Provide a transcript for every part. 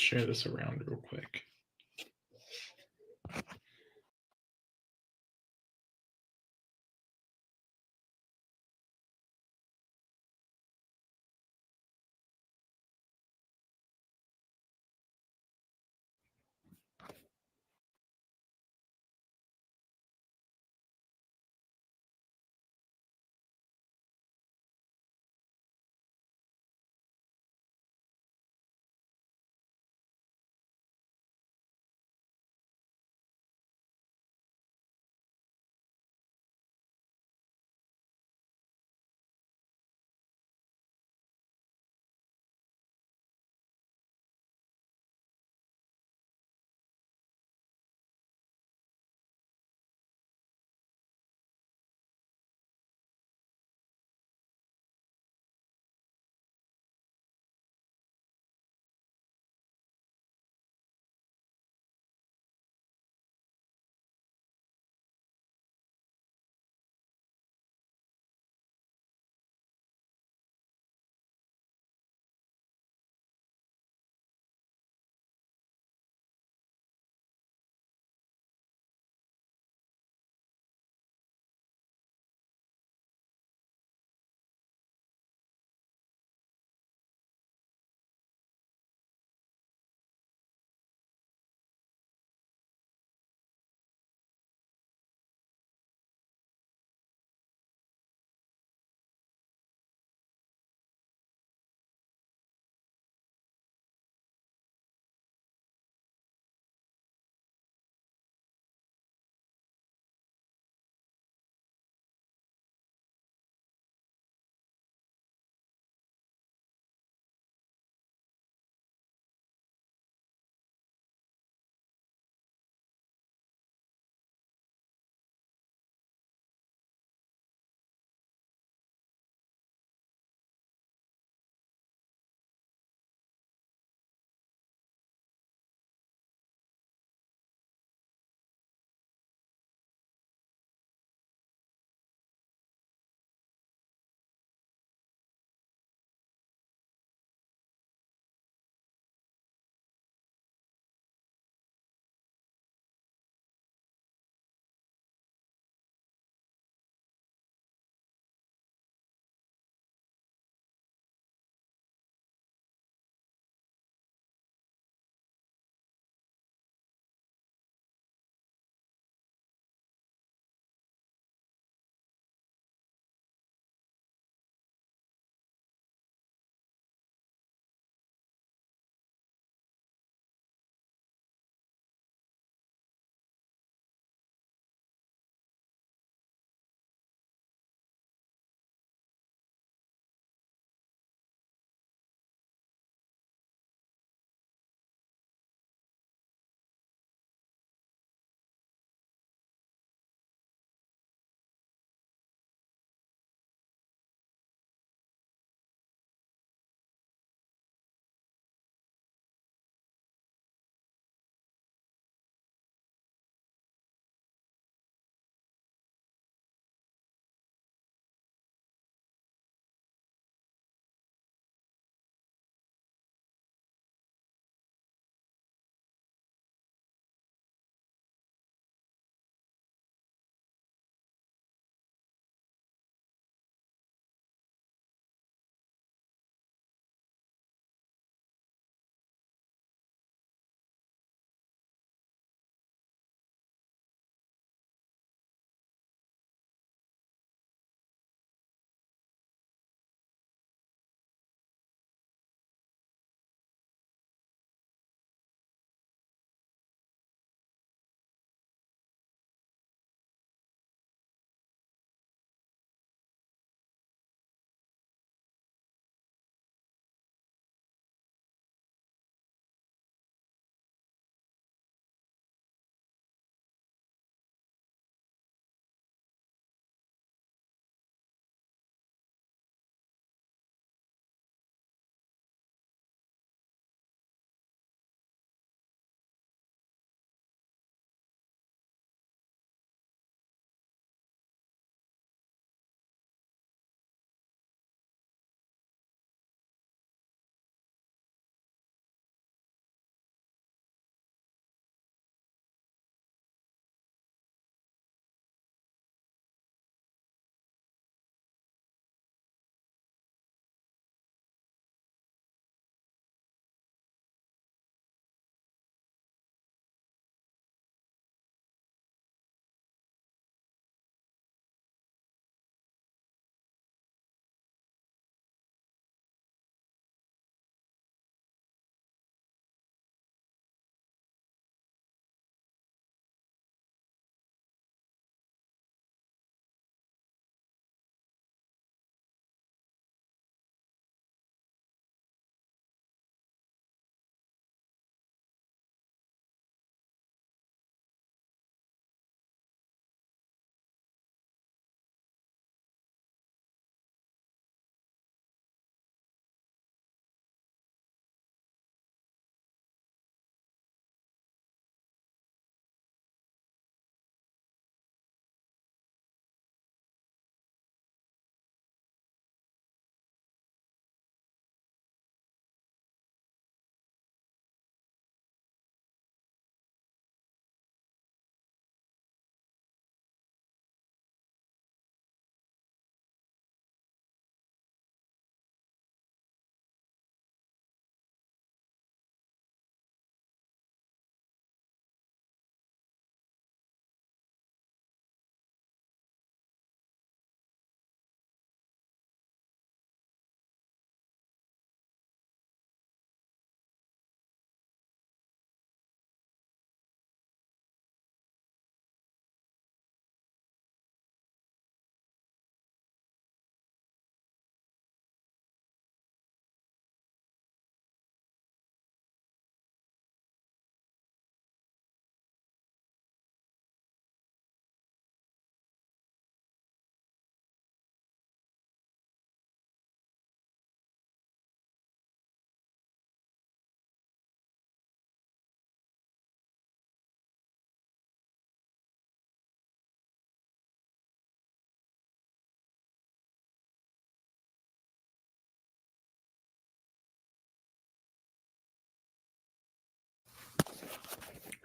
share this around real quick.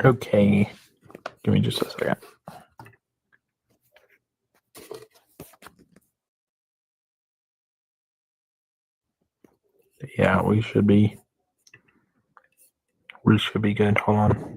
Okay, give me just a second. Yeah, we should be good. Hold on.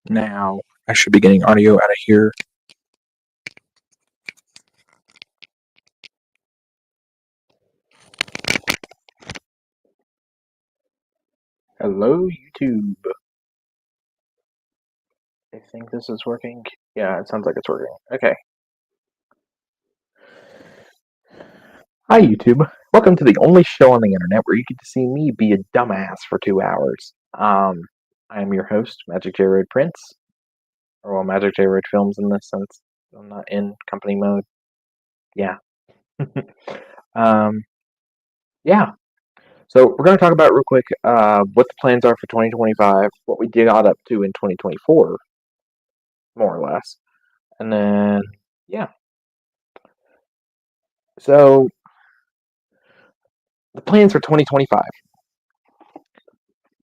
Now I should be getting audio out of here. Hello, YouTube. I think this is working. Yeah, it sounds like it's working. Okay. Hi, YouTube. Welcome to the only show on the internet where you get to see me be a dumbass for 2 hours. I am your host, Magic J Road Prince, or well, Magic J Road Films in this sense. I'm not in company mode. Yeah. Yeah. So we're going to talk about real quick what the plans are for 2025, what we got up to in 2024, more or less, and then yeah. So the plans for 2025.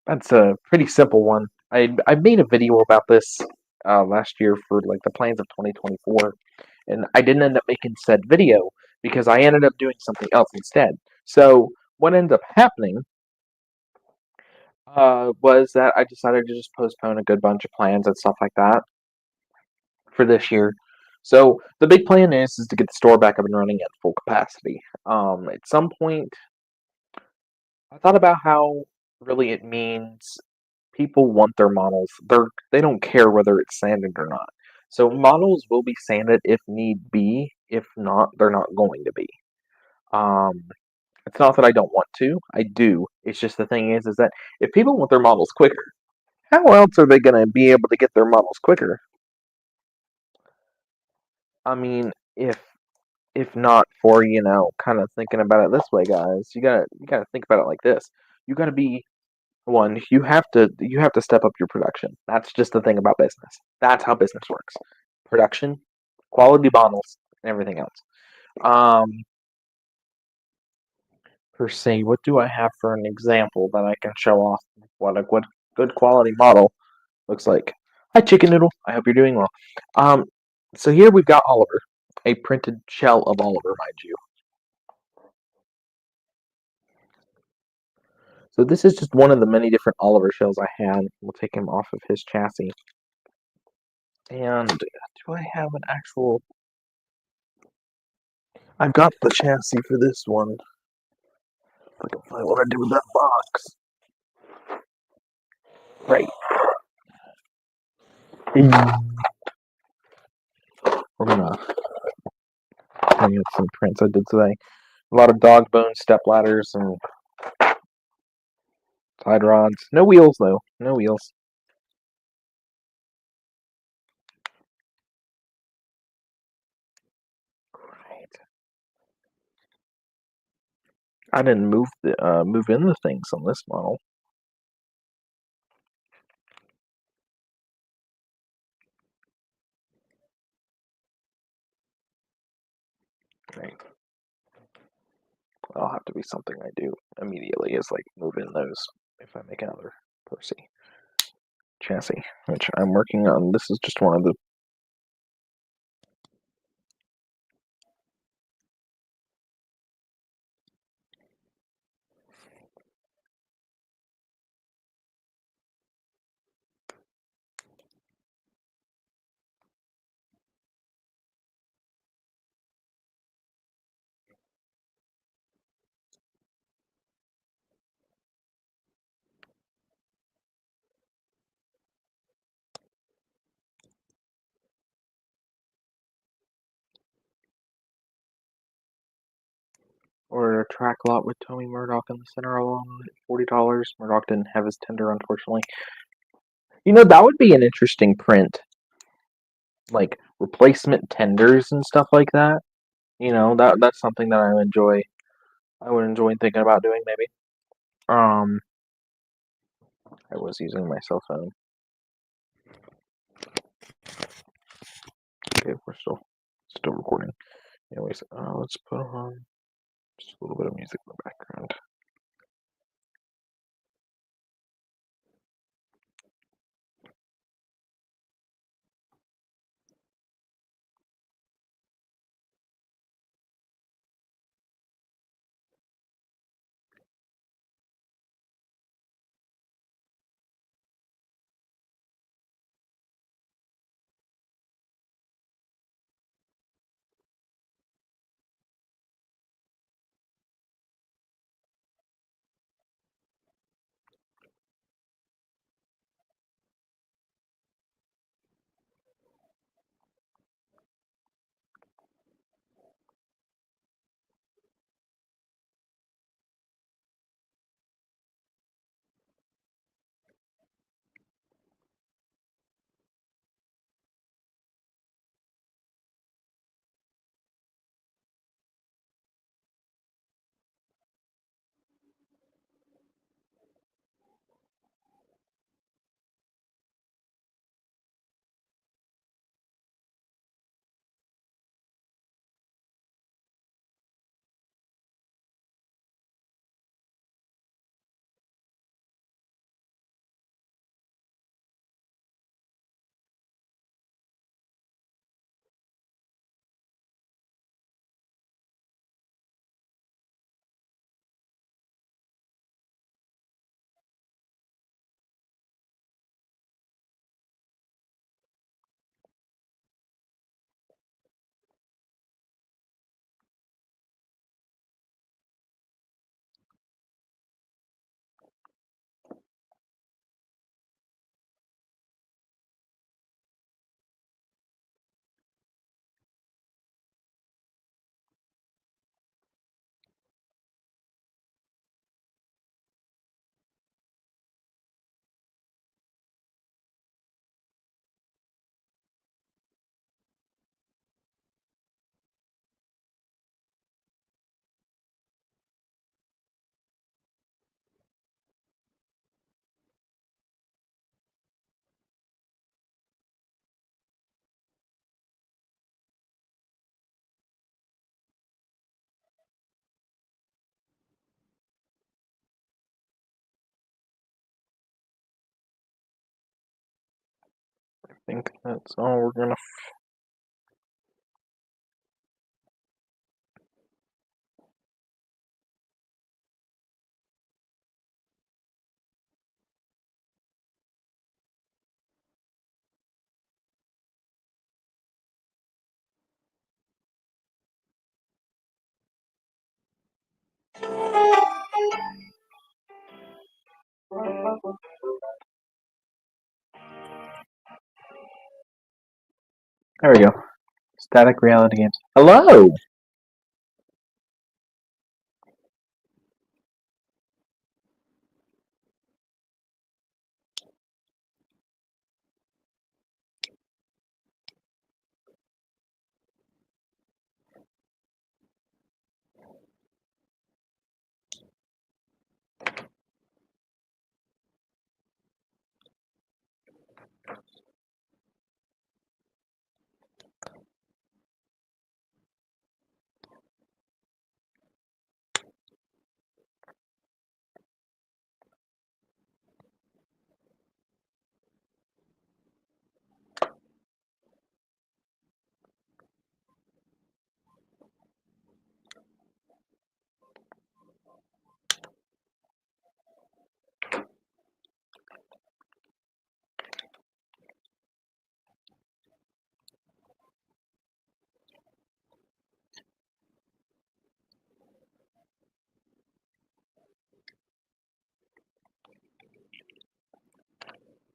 That's a pretty simple one. I made a video about this last year for like the plans of 2024, and I didn't end up making said video because I ended up doing something else instead. So what ended up happening was that I decided to just postpone a good bunch of plans and stuff like that for this year. So the big plan is to get the store back up and running at full capacity. At some point, I thought about how really it means people want their models. They don't care whether it's sanded or not. So models will be sanded if need be. If not, they're not going to be. Um, it's not that I don't want to. I do. It's just the thing is that if people want their models quicker, how else are they going to be able to get their models quicker? I mean, if not for kind of thinking about it this way, guys, you gotta think about it like this. You gotta be one. You have to step up your production. That's just the thing about business. That's how business works. Production, quality bottles, and everything else. Um, per se, what do I have for an example that I can show off what a good quality model looks like? Hi, Chicken Noodle. I hope you're doing well. Um, so here we've got Oliver, a printed shell of Oliver, mind you. So this is just one of the many different Oliver shells I had. We'll take him off of his chassis. And do I have an actual... I've got the chassis for this one. If I can find what I did with that box. Right. We're gonna bring up some prints I did today. A lot of dog bone step ladders and side rods. No wheels though. No wheels. Right. I didn't move in the things on this model. Right. That'll have to be something I do immediately. Is like move in those if I make another Percy chassis, which I'm working on. This is just one of the... Or a track lot with Tommy Murdoch in the center alone at $40. Murdoch didn't have his tender, unfortunately. That would be an interesting print. Like replacement tenders and stuff like that. That's something that I would enjoy. I would enjoy thinking about doing maybe. I was using my cell phone. Okay, we're still recording. Anyways, let's put on just a little bit of music in the background. I think that's all we're gonna. There we go. Static reality games. Hello.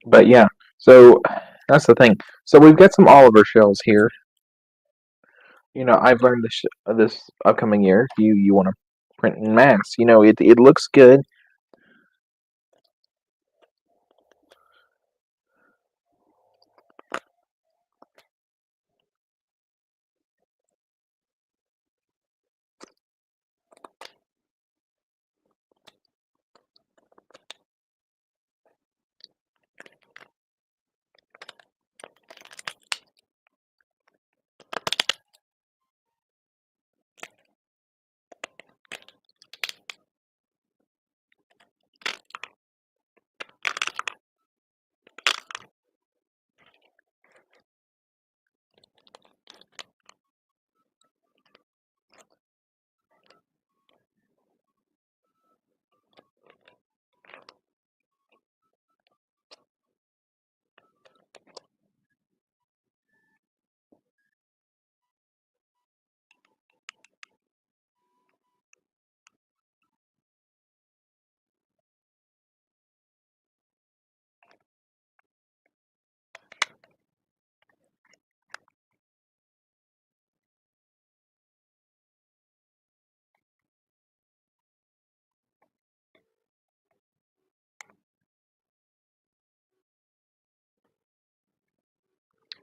But yeah, so that's the thing. So we've got some Oliver shells here. I've learned this upcoming year. You want to print en masse. You know, it looks good.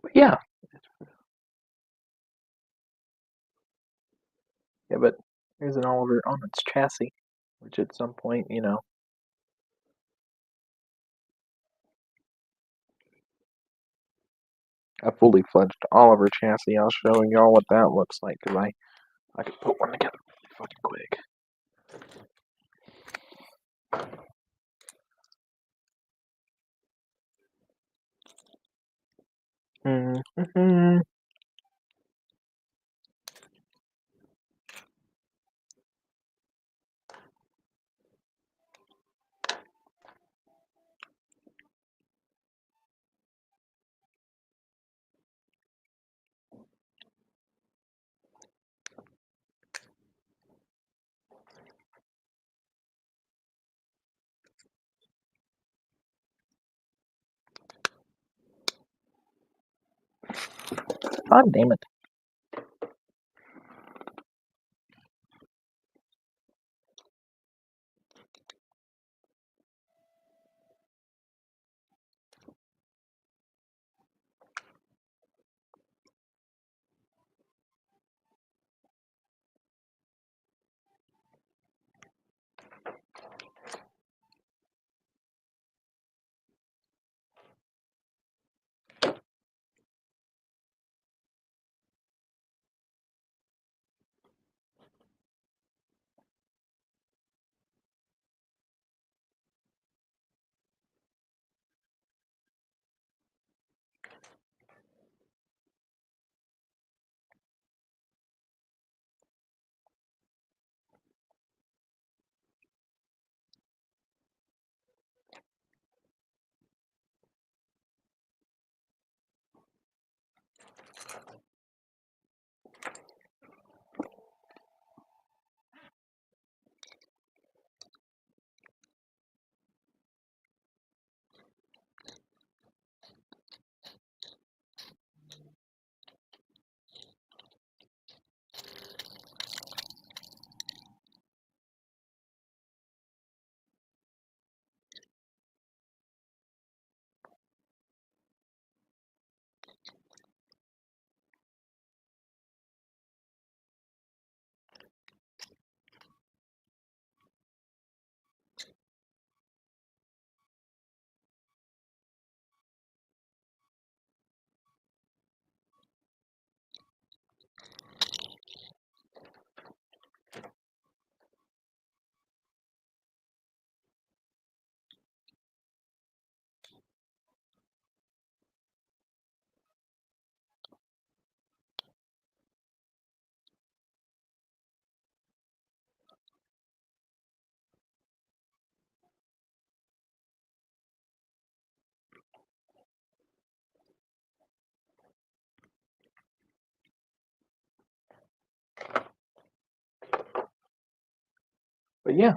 But yeah, yeah, but there's an Oliver on its chassis, which at some point, you know, a fully fledged Oliver chassis. I'll show y'all what that looks like because I could put one together fucking quick. Mm-hmm. God damn it. But yeah,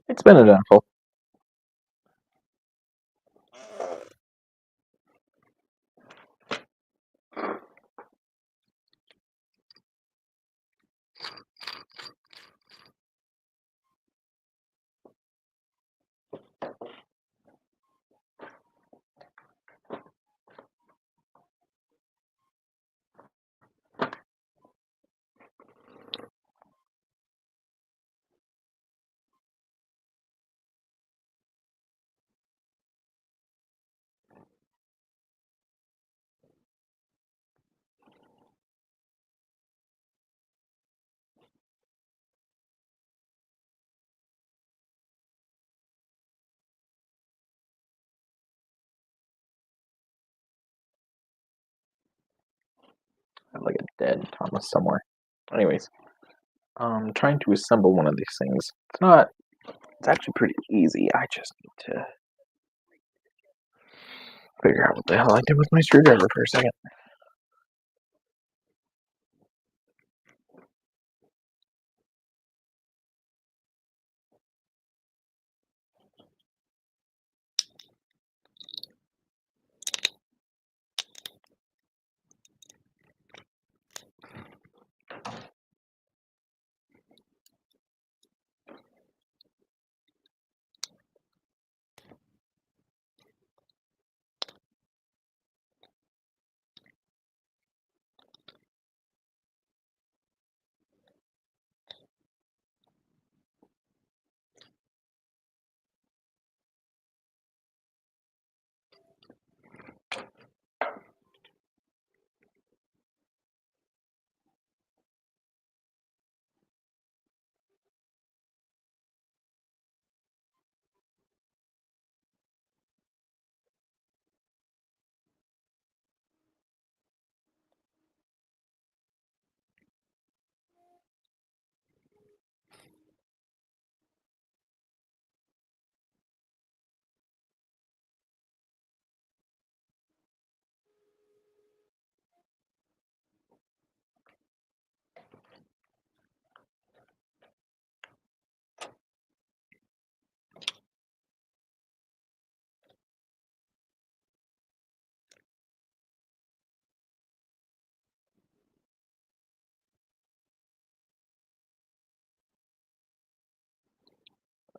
it's been eventful. I have like a dead Thomas somewhere. Anyways, trying to assemble one of these things. It's actually pretty easy. I just need to figure out what the hell I did with my screwdriver for a second.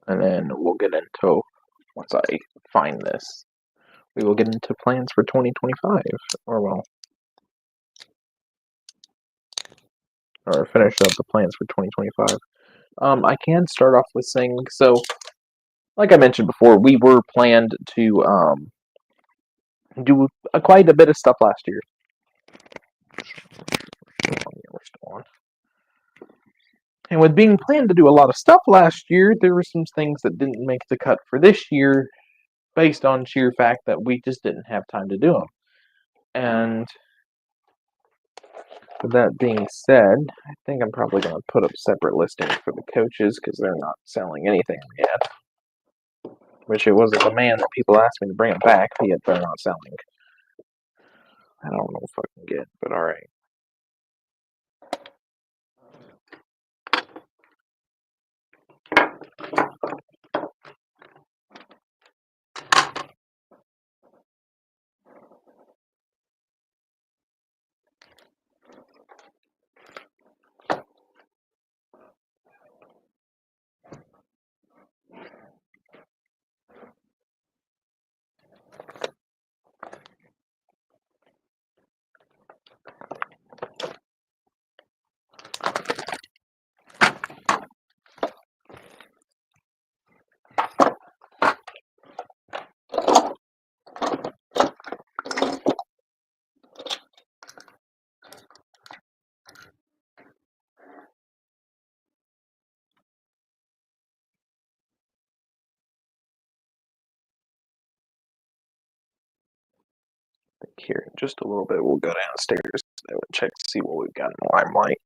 And then we'll get into, once I find this, we will get into plans for 2025, or finish up the plans for 2025. I can start off with saying, so, like I mentioned before, we were planned to do quite a bit of stuff last year. We're still on. And with being planned to do a lot of stuff last year, there were some things that didn't make the cut for this year based on sheer fact that we just didn't have time to do them. And with that being said, I think I'm probably going to put up separate listings for the coaches because they're not selling anything yet. Wish it was a demand that people asked me to bring them back, yet they're not selling. I don't know if I can get, but alright. Here in just a little bit, we'll go downstairs and check to see what we've got in Limelight.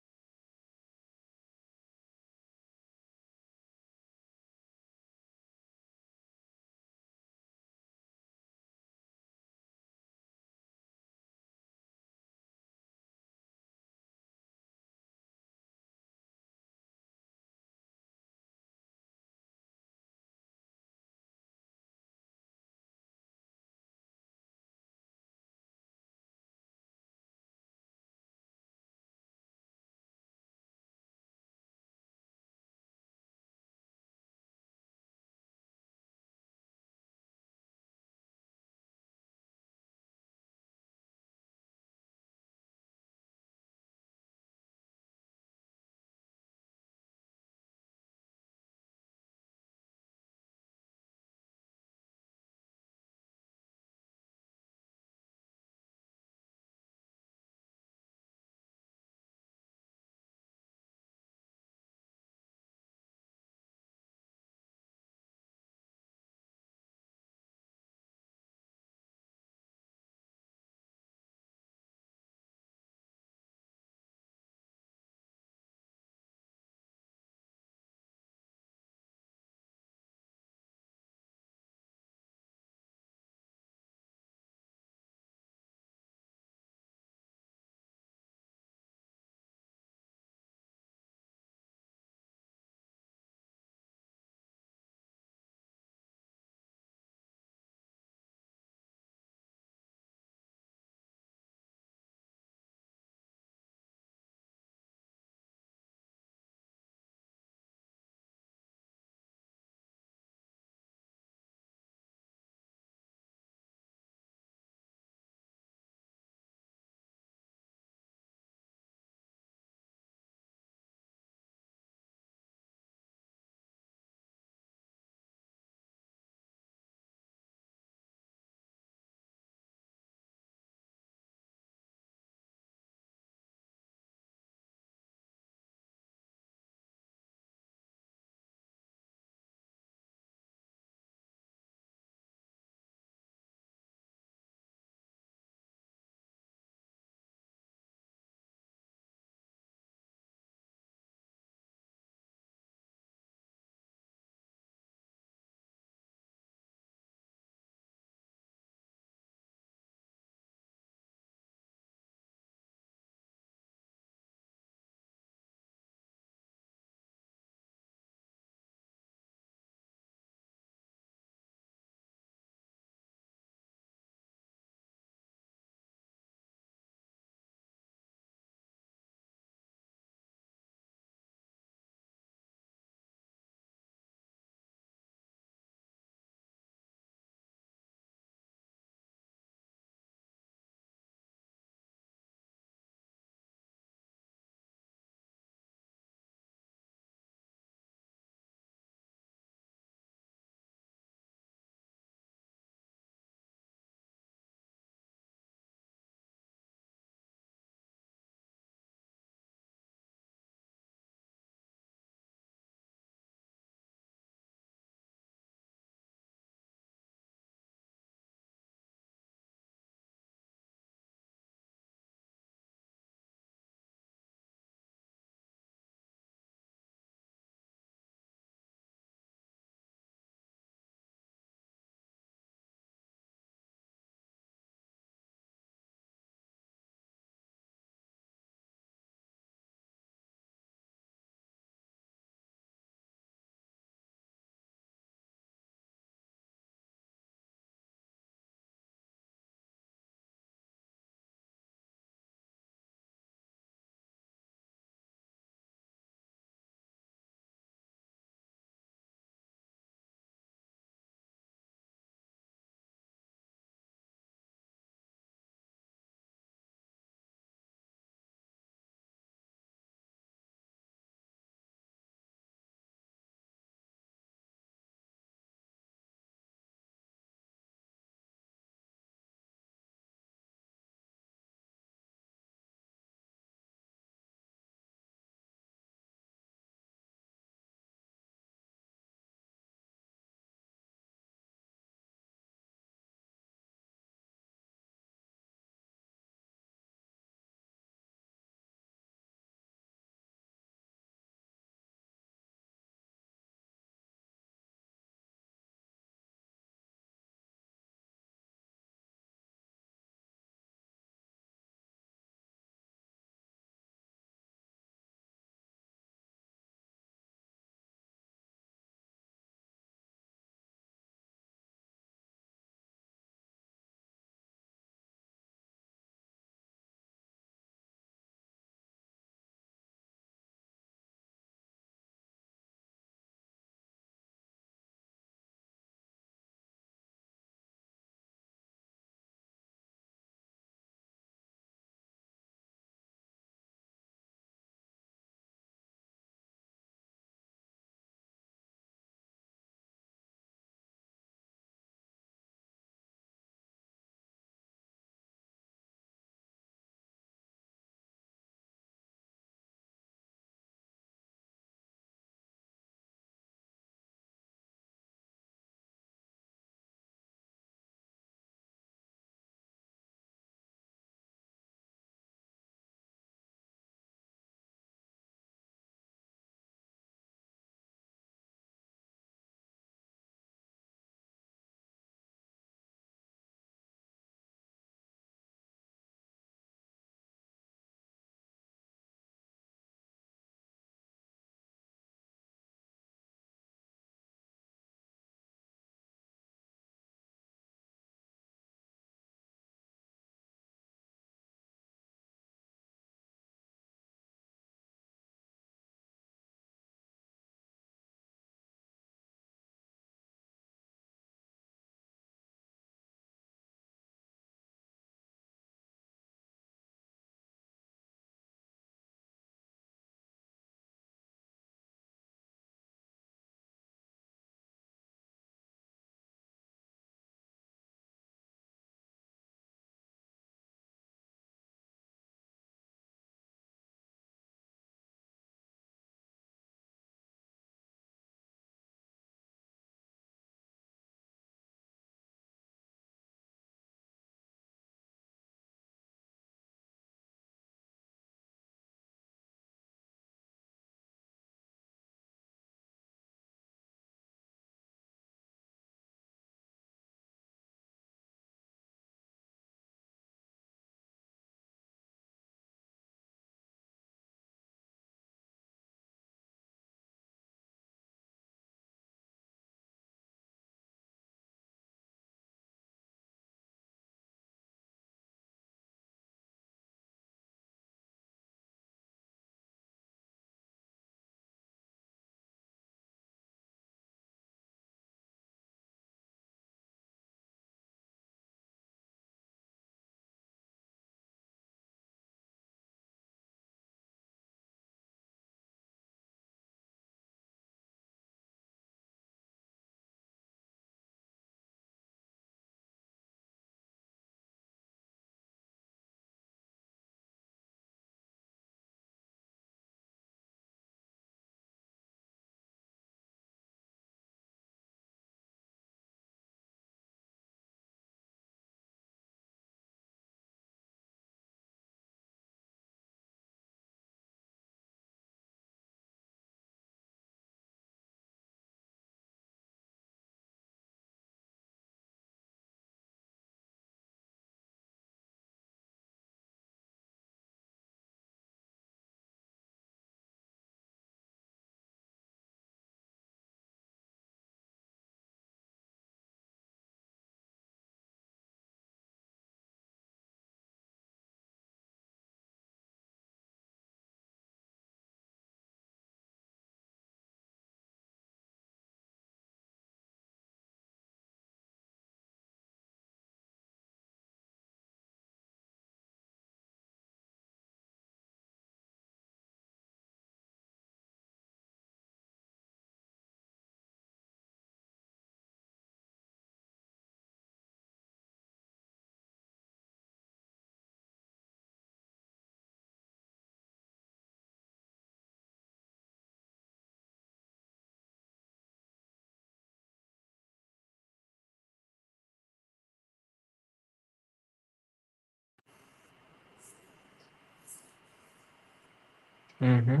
Mm-hmm.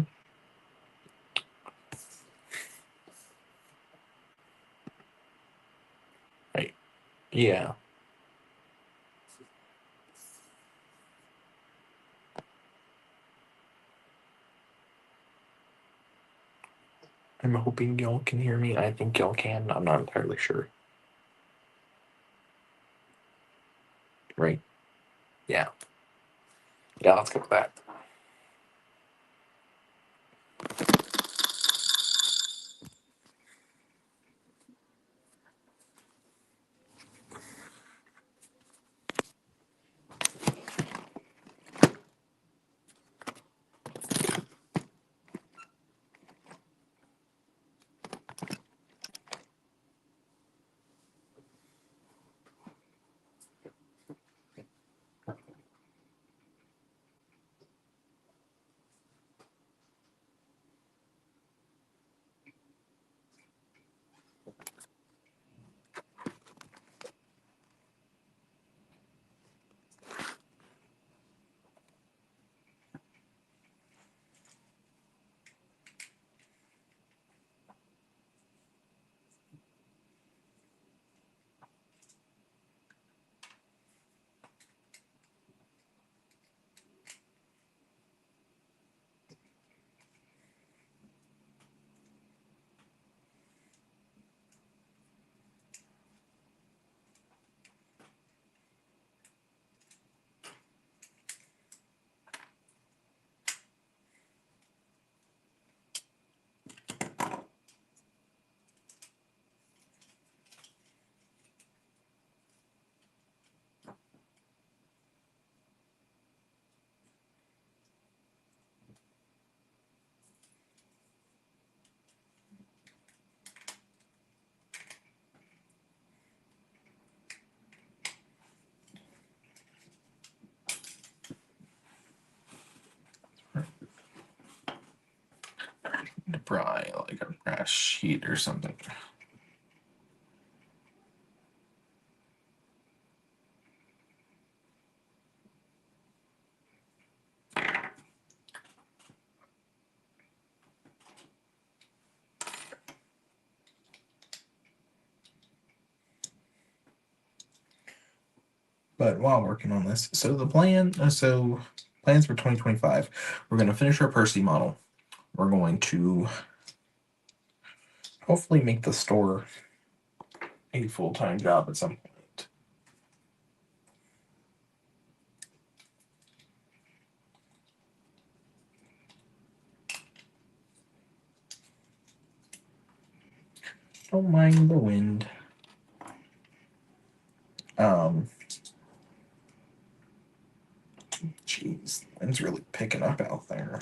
Right. Yeah. I'm hoping y'all can hear me. I think y'all can. I'm not entirely sure. Right? Yeah. Yeah, let's go with that. Probably like a grass sheet or something. But while working on this, so the plan, plans for 2025, we're going to finish our Percy model. We're going to hopefully make the store a full-time job at some point. Don't mind the wind. Jeez, the wind's really picking up out there.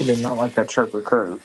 She did not like that sharp recruit.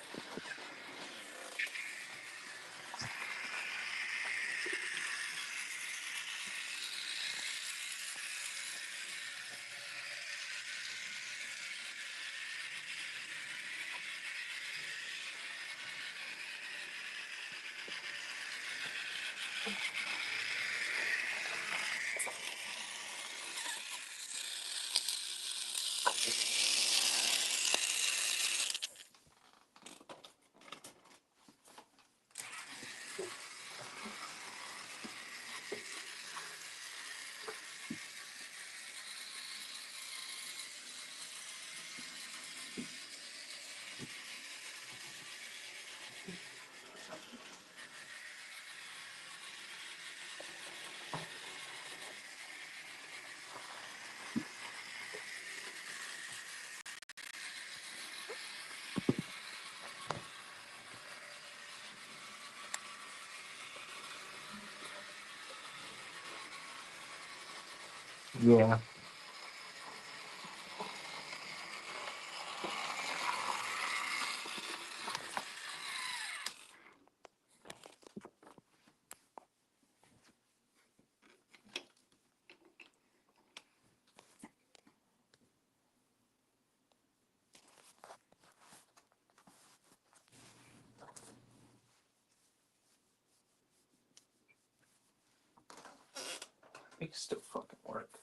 Yeah. It still fucking work.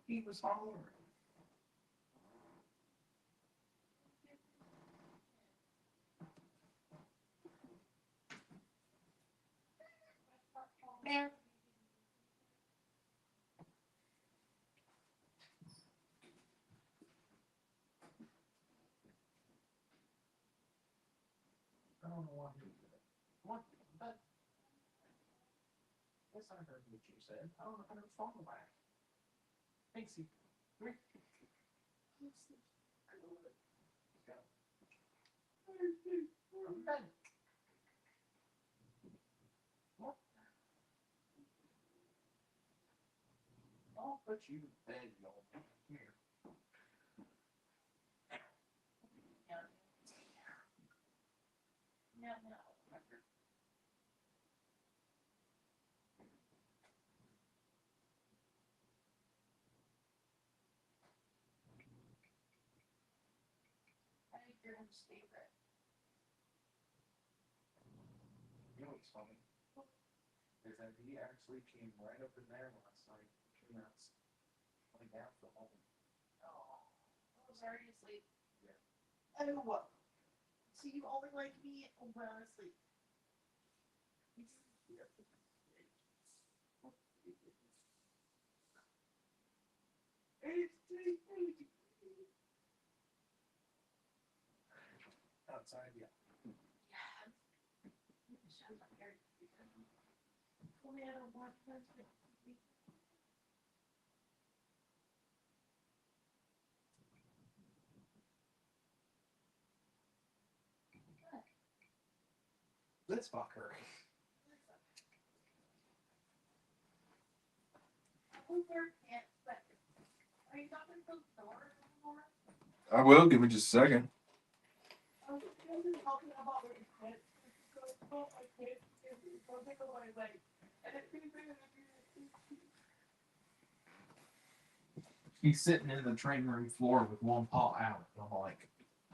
He was hollering. I don't know why he did it. What? But yes, I heard what you said. I don't know how to follow that. Thanks, you. Come here. I'm done. What? I'll put you to bed, y'all. Here. No. I think your favorite. You know what's funny? Is that he actually came right up in there last night. Came out like down for home. Oh, I was already asleep. Yeah. Oh, so you only like me when I'm asleep. Outside, yeah. Only I don't want to. Let's fuck her. Are you not going to close the door anymore? I will. Give me just a second. I was talking about what you quit. Go, I quit. Go take away, like, and it's He's sitting in the train room floor with one paw out. And I'm like,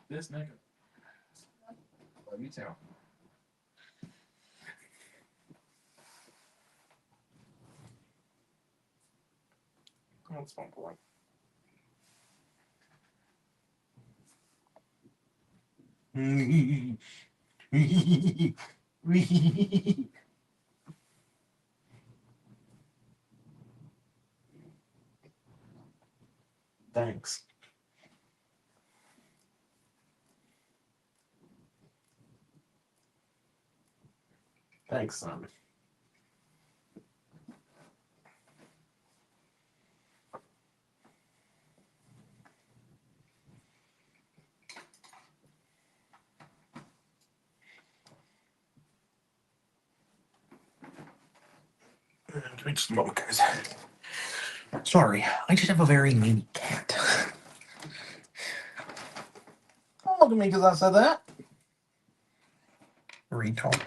this nigga. Love you too. That's one point. Thanks. Thanks, son. Give me just a moment, guys. Sorry, I just have a very needy cat. Don't look at me because I said that. Retard.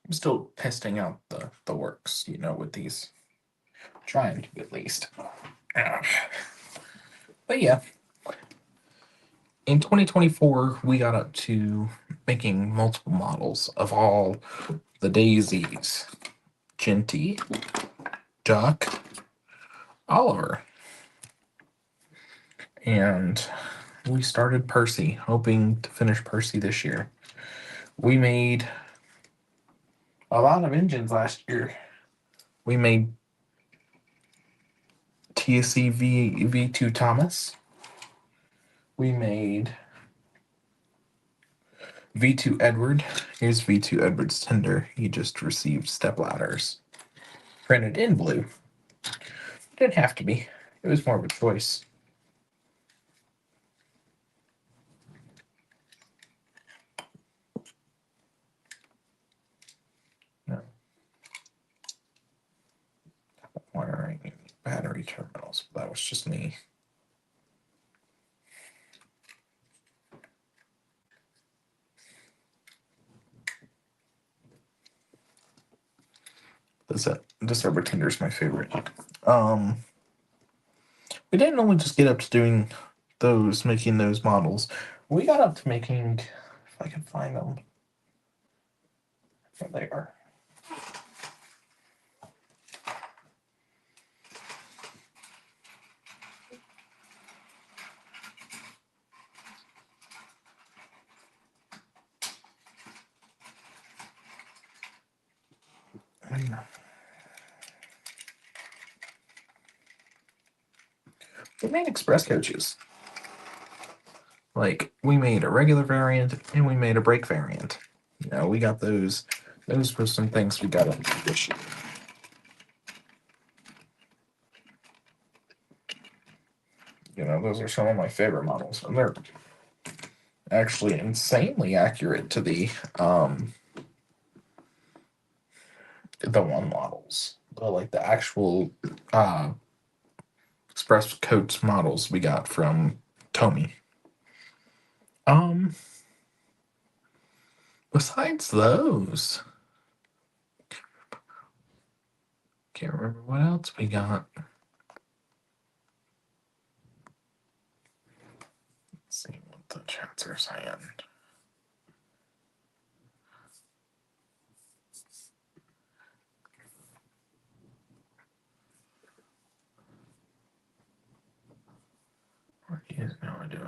I'm still testing out the works, with these. Trying to, at least. But yeah. In 2024, we got up to making multiple models of all the daisies. Genty, Duck, Oliver. And we started Percy, hoping to finish Percy this year. We made a lot of engines last year. We made TSC V2 Thomas. We made V2 Edward. Here's V2 Edward's tender. He just received step ladders. Printed in blue. Didn't have to be. It was more of a choice. No. Wiring battery terminals. That was just me. This rubber tender is my favorite. We didn't only just get up to doing making those models. We got up to making, if I can find them. There they are. We made express coaches. Like, we made a regular variant and we made a brake variant. We got those. Those were some things we got into this year. Those are some of my favorite models. And they're actually insanely accurate to the one models. The actual express coach models we got from Tomy. Besides those, can't remember what else we got. Let's see what the chats are saying. What is now doing?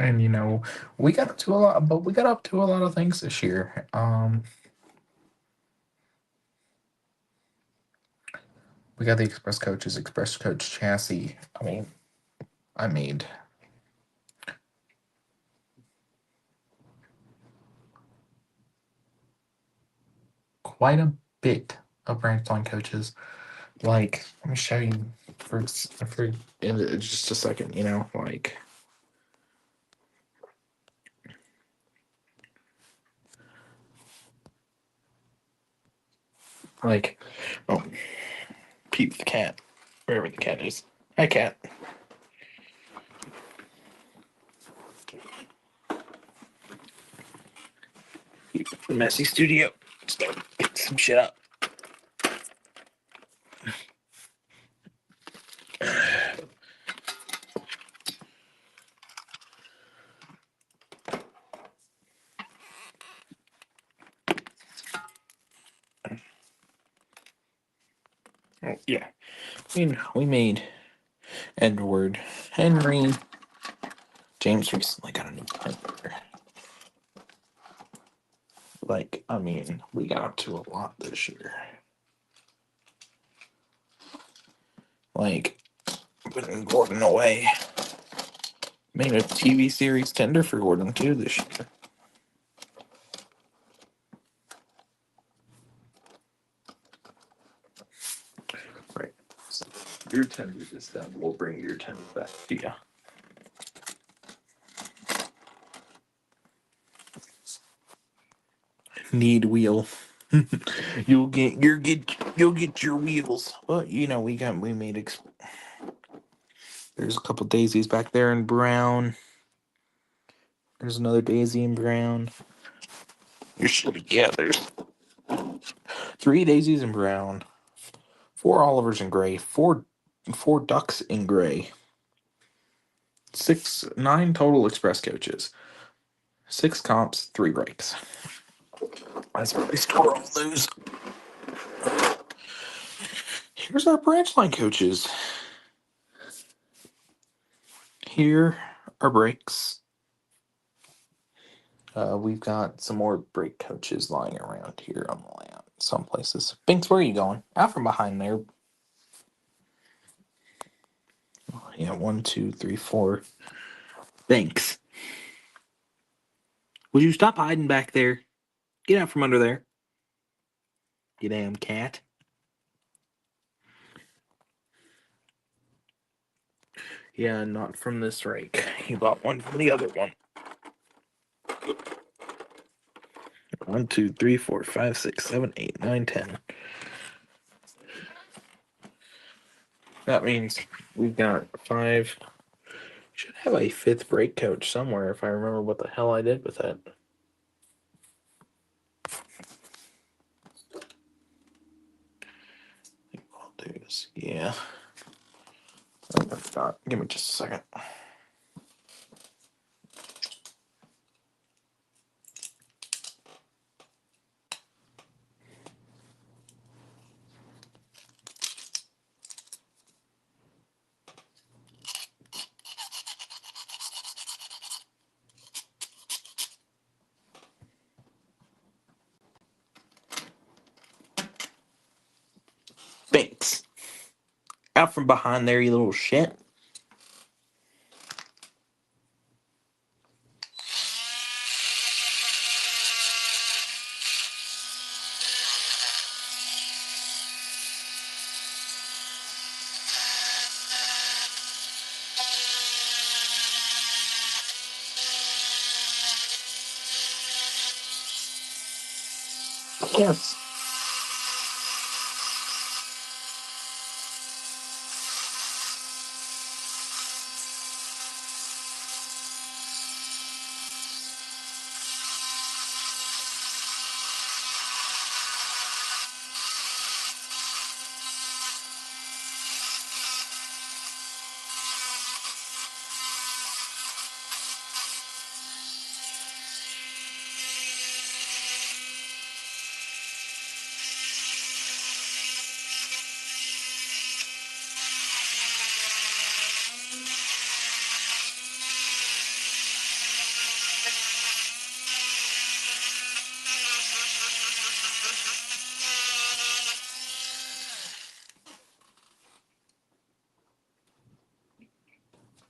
And we got up to a lot, but we got up to a lot of things this year. We got the express coaches, express coach chassis. I made quite a bit of branch line coaches. Let me show you for in just a second. Oh, Pete the cat, wherever the cat is. Hi, cat. Messy studio. Start getting some shit up. Oh, yeah. We made Edward Henry. James recently got a new printer. We got up to a lot this year. Putting Gordon away. Made a TV series tender for Gordon too this year. Right. Your tender is done. We'll bring your tender back to you. Need wheel. You'll get your wheels. Well, you know we made. There's a couple daisies back there in brown. There's another daisy in brown. There's 3 daisies in brown, 4 Olivers in gray, four ducks in gray, 9 total express coaches, 6 comps, 3 breaks. That's where we store all those. Here's our branch line coaches. Here are breaks. We've got some more brake coaches lying around here on the layout. Some places. Binks, where are you going? Out from behind there. Yeah, 1, 2, 3, 4. Binks. Would you stop hiding back there? Get out from under there. You damn cat. Yeah, not from this rake. He bought one from the other one. 1, 2, 3, 4, 5, 6, 7, 8, 9, 10. That means we've got 5. Should have a 5th brake coach somewhere if I remember what the hell I did with it. I'll do this. Yeah. Oh, I forgot. Give me just a second. Binks. Out from behind there, you little shit. Yes.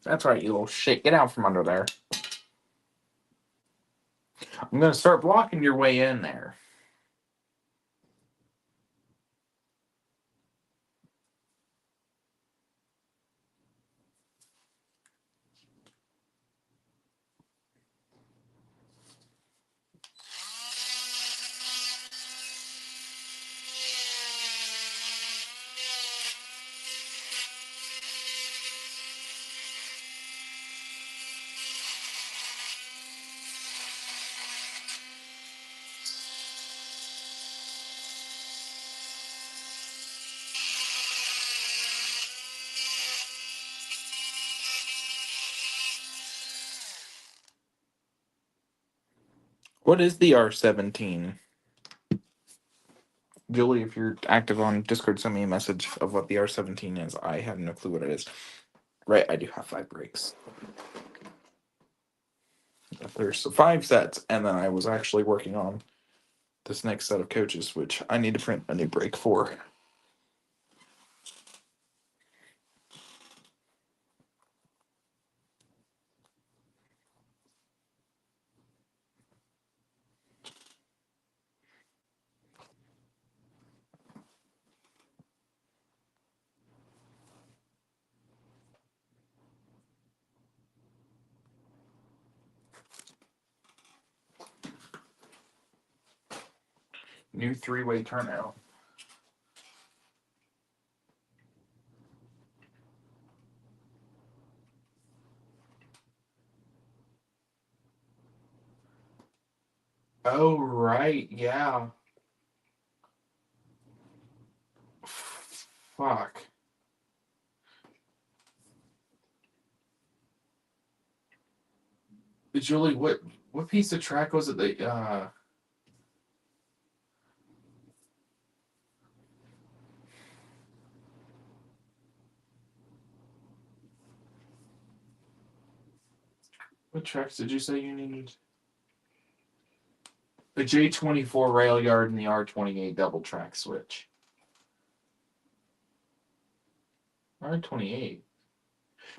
That's right, you little shit. Get out from under there. I'm going to start blocking your way in there. What is the R17? Julie, if you're active on Discord, send me a message of what the R17 is. I have no clue what it is. Right, I do have 5 breaks. There's 5 sets, and then I was actually working on this next set of coaches, which I need to print a new break for. New 3-way turnout. Oh, right. Yeah. Fuck. Julie, what piece of track was it that what tracks did you say you needed? The J24 rail yard and the R28 double track switch. R28.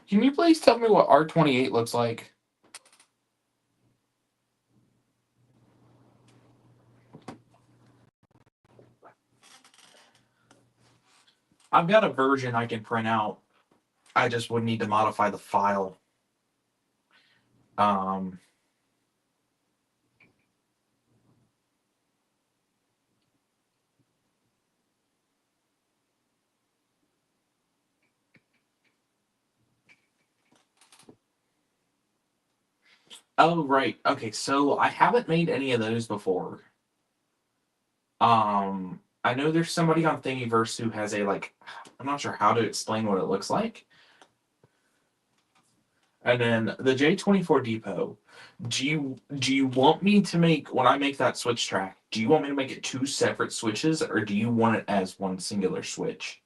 Can you please tell me what R28 looks like? I've got a version I can print out. I just would need to modify the file. Oh, right. Okay, so I haven't made any of those before. I know there's somebody on Thingiverse who has a, like, I'm not sure how to explain what it looks like. And then the J24 Depot. Do you want me to make, when I make that switch track, do you want me to make it 2 separate switches, or do you want it as one singular switch?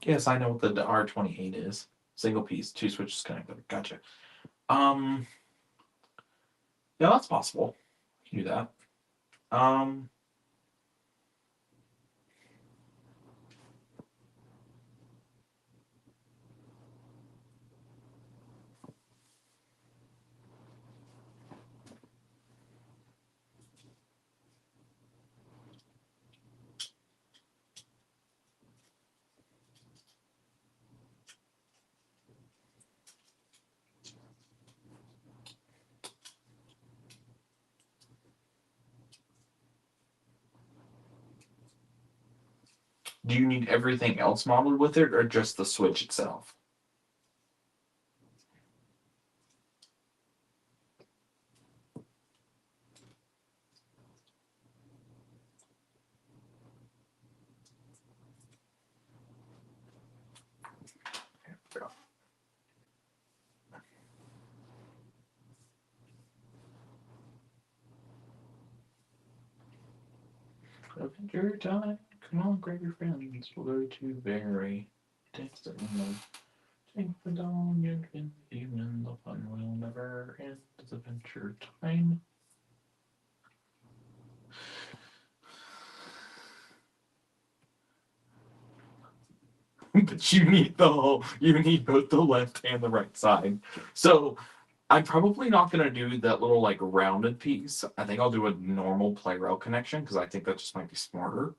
Yes, I know what the R28 is. Single piece, 2 switches connected. Gotcha. Yeah, that's possible. You can do that. Do you need everything else modeled with it, or just the switch itself? Adventure time. Come on, grab your friends. We'll go to Barry. Take the dawn, you can evening. The fun will never end. It's adventure time. But you need you need both the left and the right side. So I'm probably not gonna do that little like rounded piece. I think I'll do a normal play rail connection because I think that just might be smarter.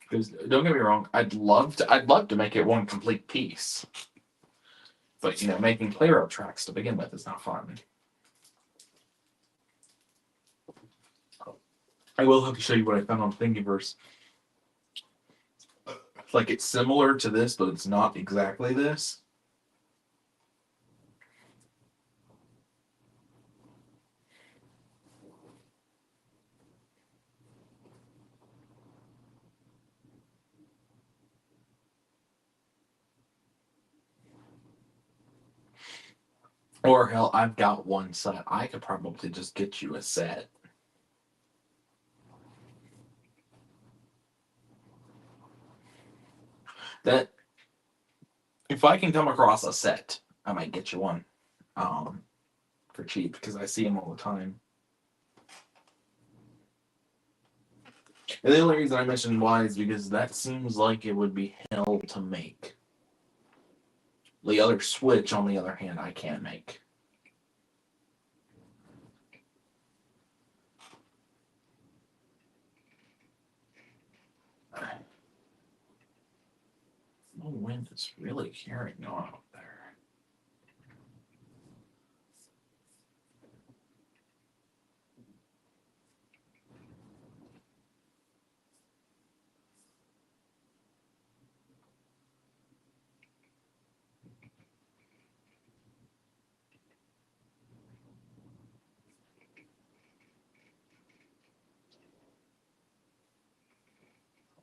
Because don't get me wrong, I'd love to make it one complete piece. But making play rail tracks to begin with is not fun. I will have to show you what I found on Thingiverse. Like it's similar to this, but it's not exactly this. Or hell, I've got one set. I could probably just get you a set. That if I can come across a set, I might get you one. For cheap because I see them all the time. And the only reason I mentioned Y is because that seems like it would be hell to make. The other Switch, on the other hand, I can't make. The wind is really carrying on up there.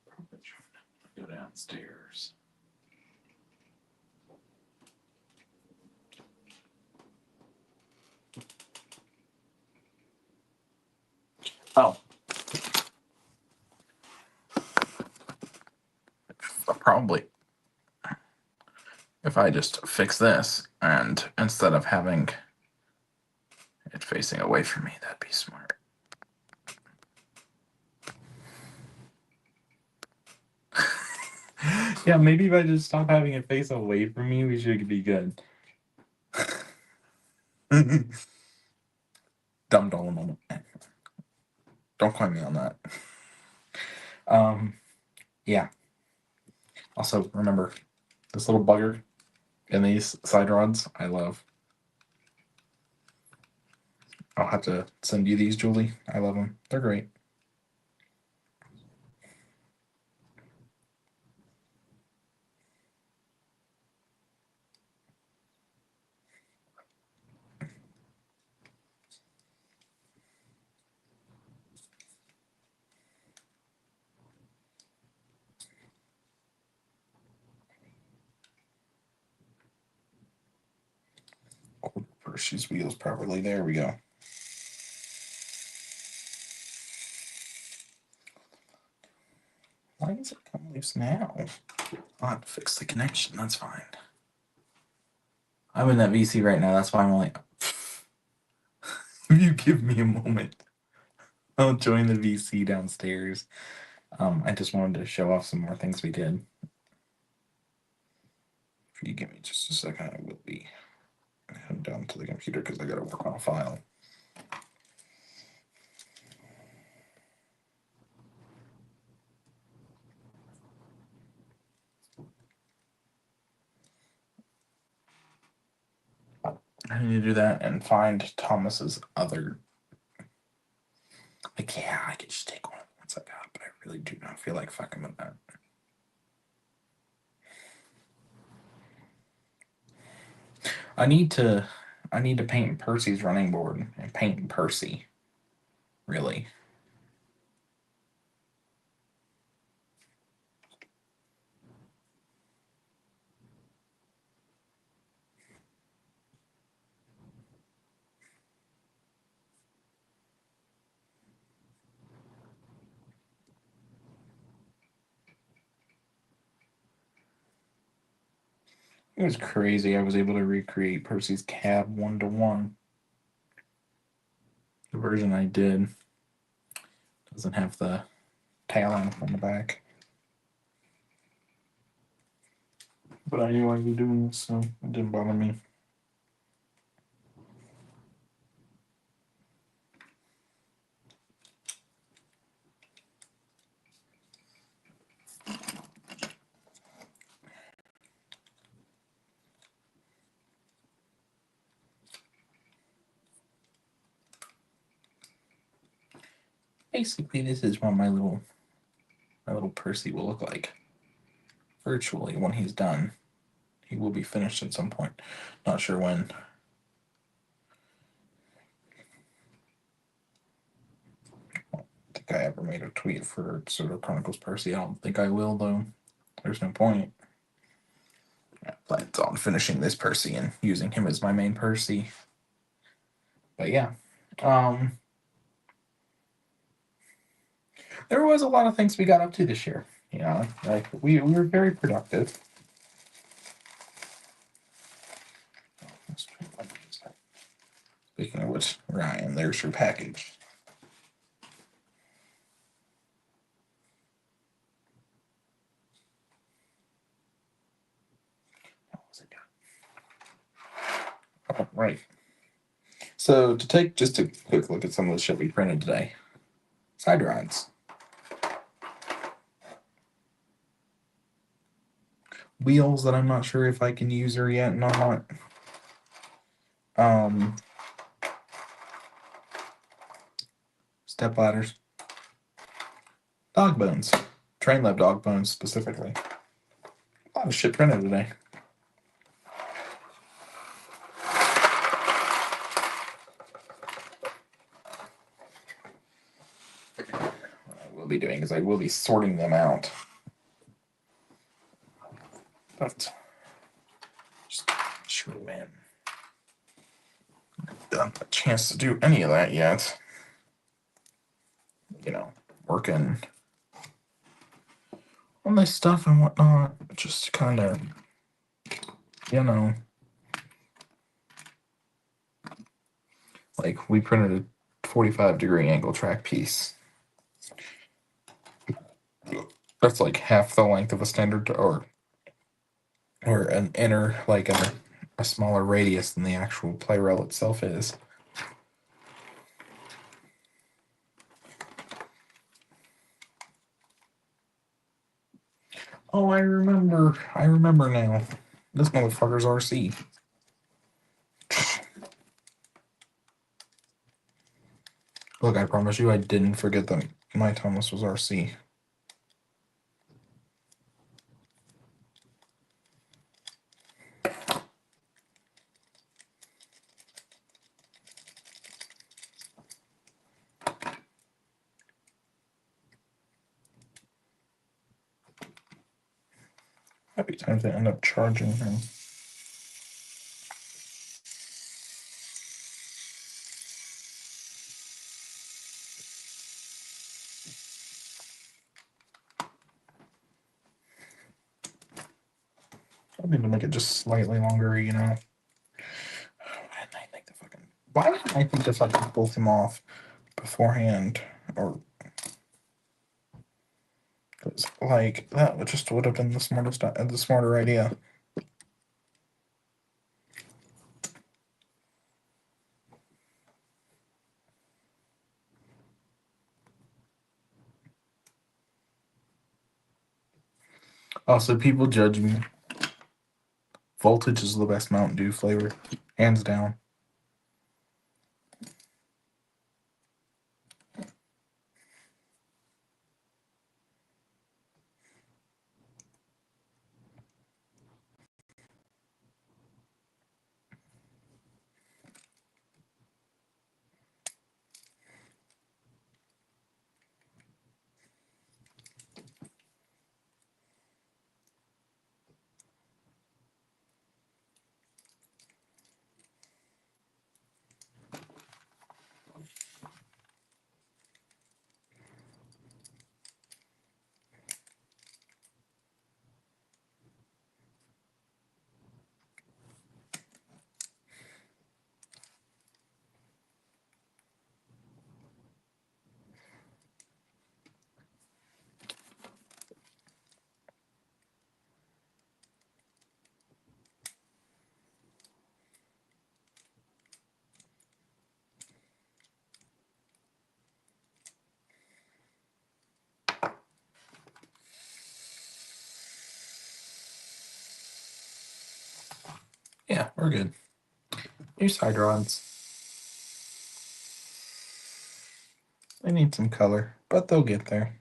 Probably trying to go downstairs. Oh. Probably. If I just fix this, and instead of having it facing away from me, that'd be smart. Yeah, maybe if I just stop having it face away from me, we should be good. Dumb doll moment. Don't quote me on that. Yeah. Also, remember, this little bugger and these side rods, I love. I'll have to send you these, Julie. I love them. They're great. First, these wheels properly. There we go. Why does it come loose now? I'll have to fix the connection. That's fine. I'm in that VC right now. That's why I'm only. If you give me a moment, I'll join the VC downstairs. I just wanted to show off some more things we did. If you give me just a second, I will be heading down to the computer because I got to work on a file. I need to do that and find Thomas's other. Like, yeah, I could just take one of the ones I got, but I really do not feel like fucking with that. I need to paint Percy's running board and paint Percy. Really. It was crazy. I was able to recreate Percy's cab 1-to-1. The version I did doesn't have the tail on the back. But I knew I was doing this, so it didn't bother me. Basically, this is what my little Percy will look like. Virtually, when he's done. He will be finished at some point. Not sure when. I don't think I ever made a tweet for Pseudo Chronicles Percy. I don't think I will, though. There's no point. I planned on finishing this Percy and using him as my main Percy. But yeah. There was a lot of things we got up to this year. You know, like we were very productive. Speaking of which, Ryan, there's your package. Oh, right. So to take just a quick look at some of the shit we printed today. Side rods. Wheels that I'm not sure if I can use her yet or not. Step ladders. Dog bones. Train lab dog bones specifically. A lot of shit printed today. What I will be doing is I will be sorting them out. But just sure, man. Don't have a chance to do any of that yet. You know, working on this stuff and whatnot. Just kind of, you know, like we printed a 45-degree angle track piece. That's like half the length of a standard, or an inner, like a smaller radius than the actual play rail itself is. Oh, I remember now. This motherfucker's RC. Look, I promise you I didn't forget that my Thomas was RC. Might be time to end up charging him. I need to make it just slightly longer, you know. Why didn't I think to fucking pull him off beforehand? Or like that just would have been the smarter idea. Also, people judge me. Voltage is the best Mountain Dew flavor, hands down. Yeah, we're good. New side rods. They need some color, but they'll get there.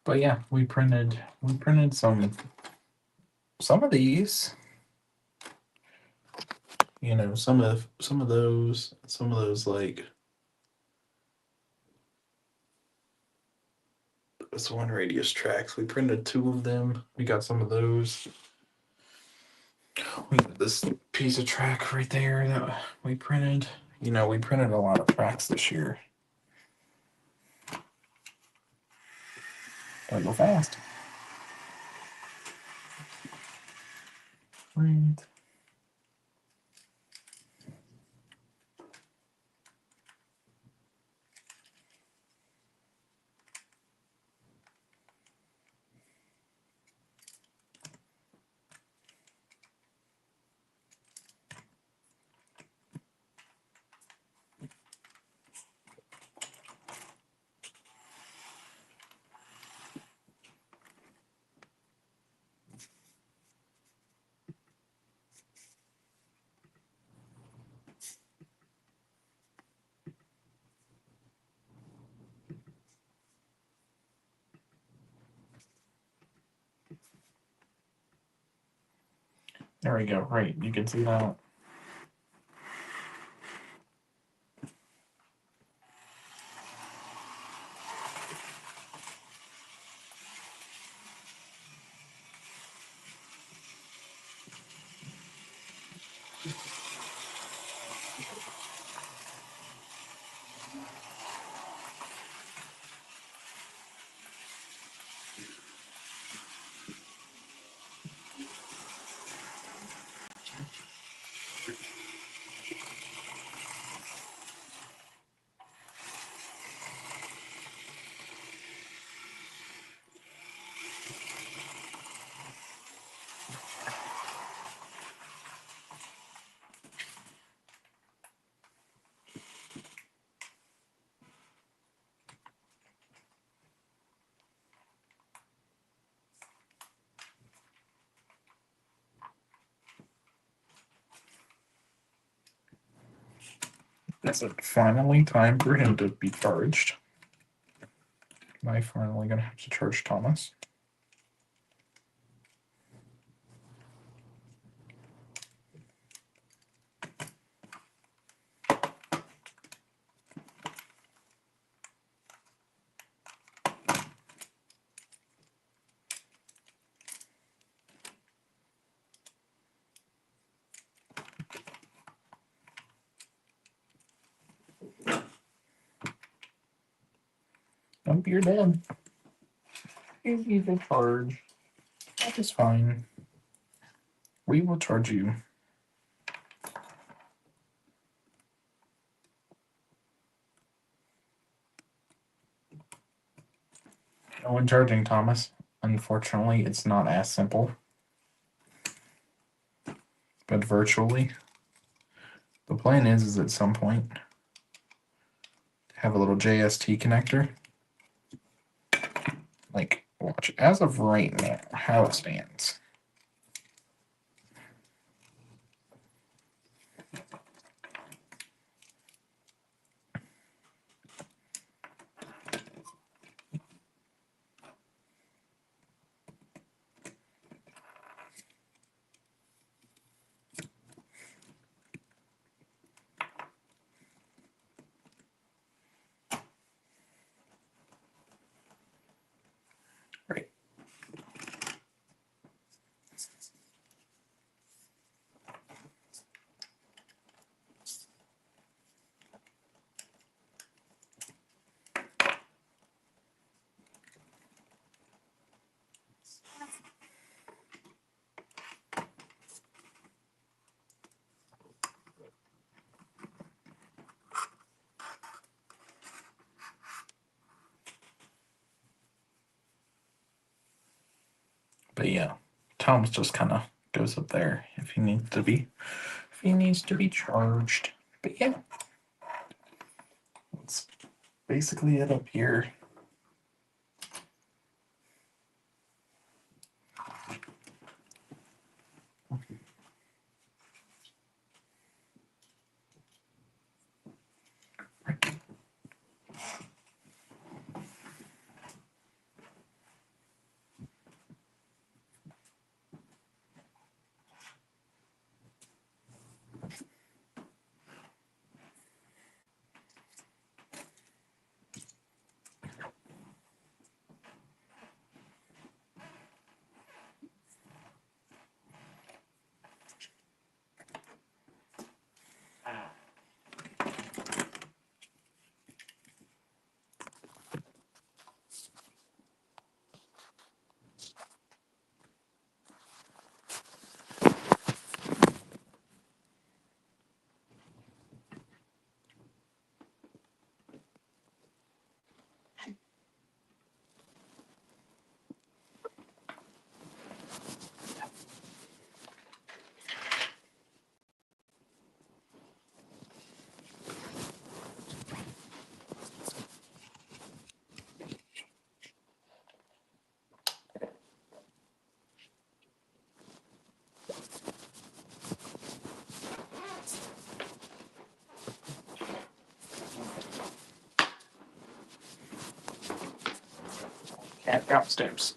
But yeah, we printed some of these. You know, some of those like this one radius tracks. We printed 2 of them. We got some of those. We got this piece of track right there that we printed. You know, we printed a lot of tracks this year. Gotta go fast. Right. There we go. Right, you can see that. Is it finally time for him to be charged? Am I finally gonna have to charge Thomas? Nope, you're dead. Easy to charge. That is fine. We will charge you. No one charging Thomas. Unfortunately, it's not as simple. But virtually. The plan is at some point have a little JST connector. Like, watch, as of right now, how it stands. Right. But yeah, Tom's just kind of goes up there if he needs to be. If he needs to be charged. But yeah, that's basically it up here. Cat downstairs.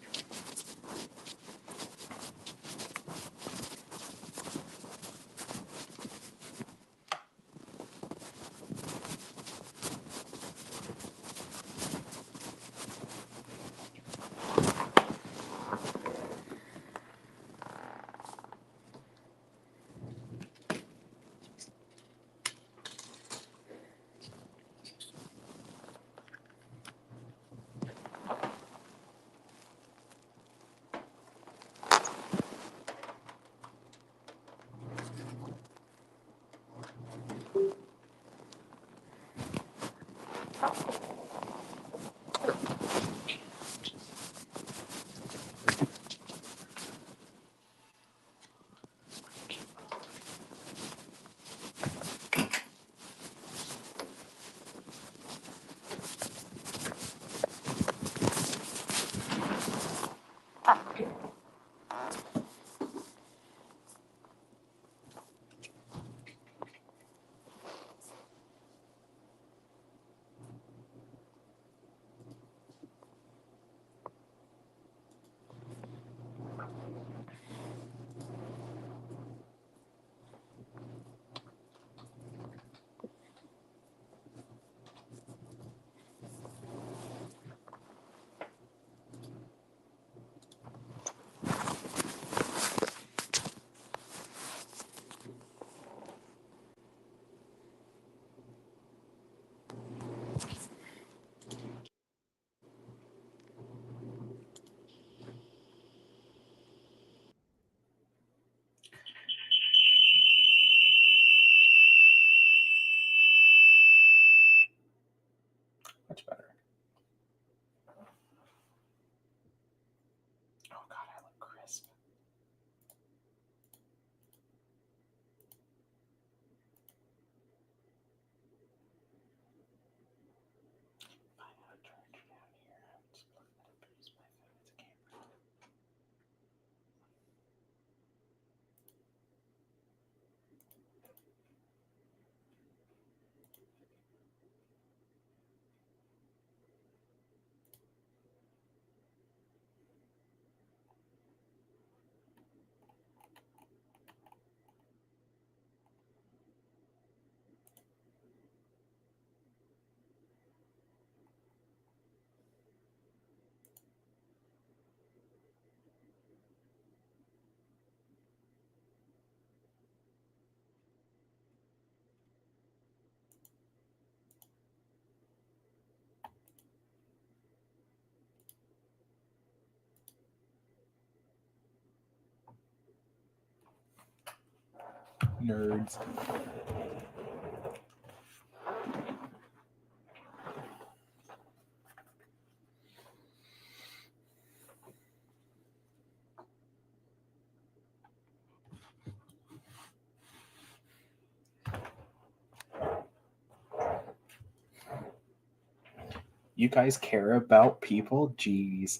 Much better. Oh God, I look crisp. I gotta turn it down here. I'm just looking at it, produce my phone as a camera. Nerds. You guys care about people? Jeez.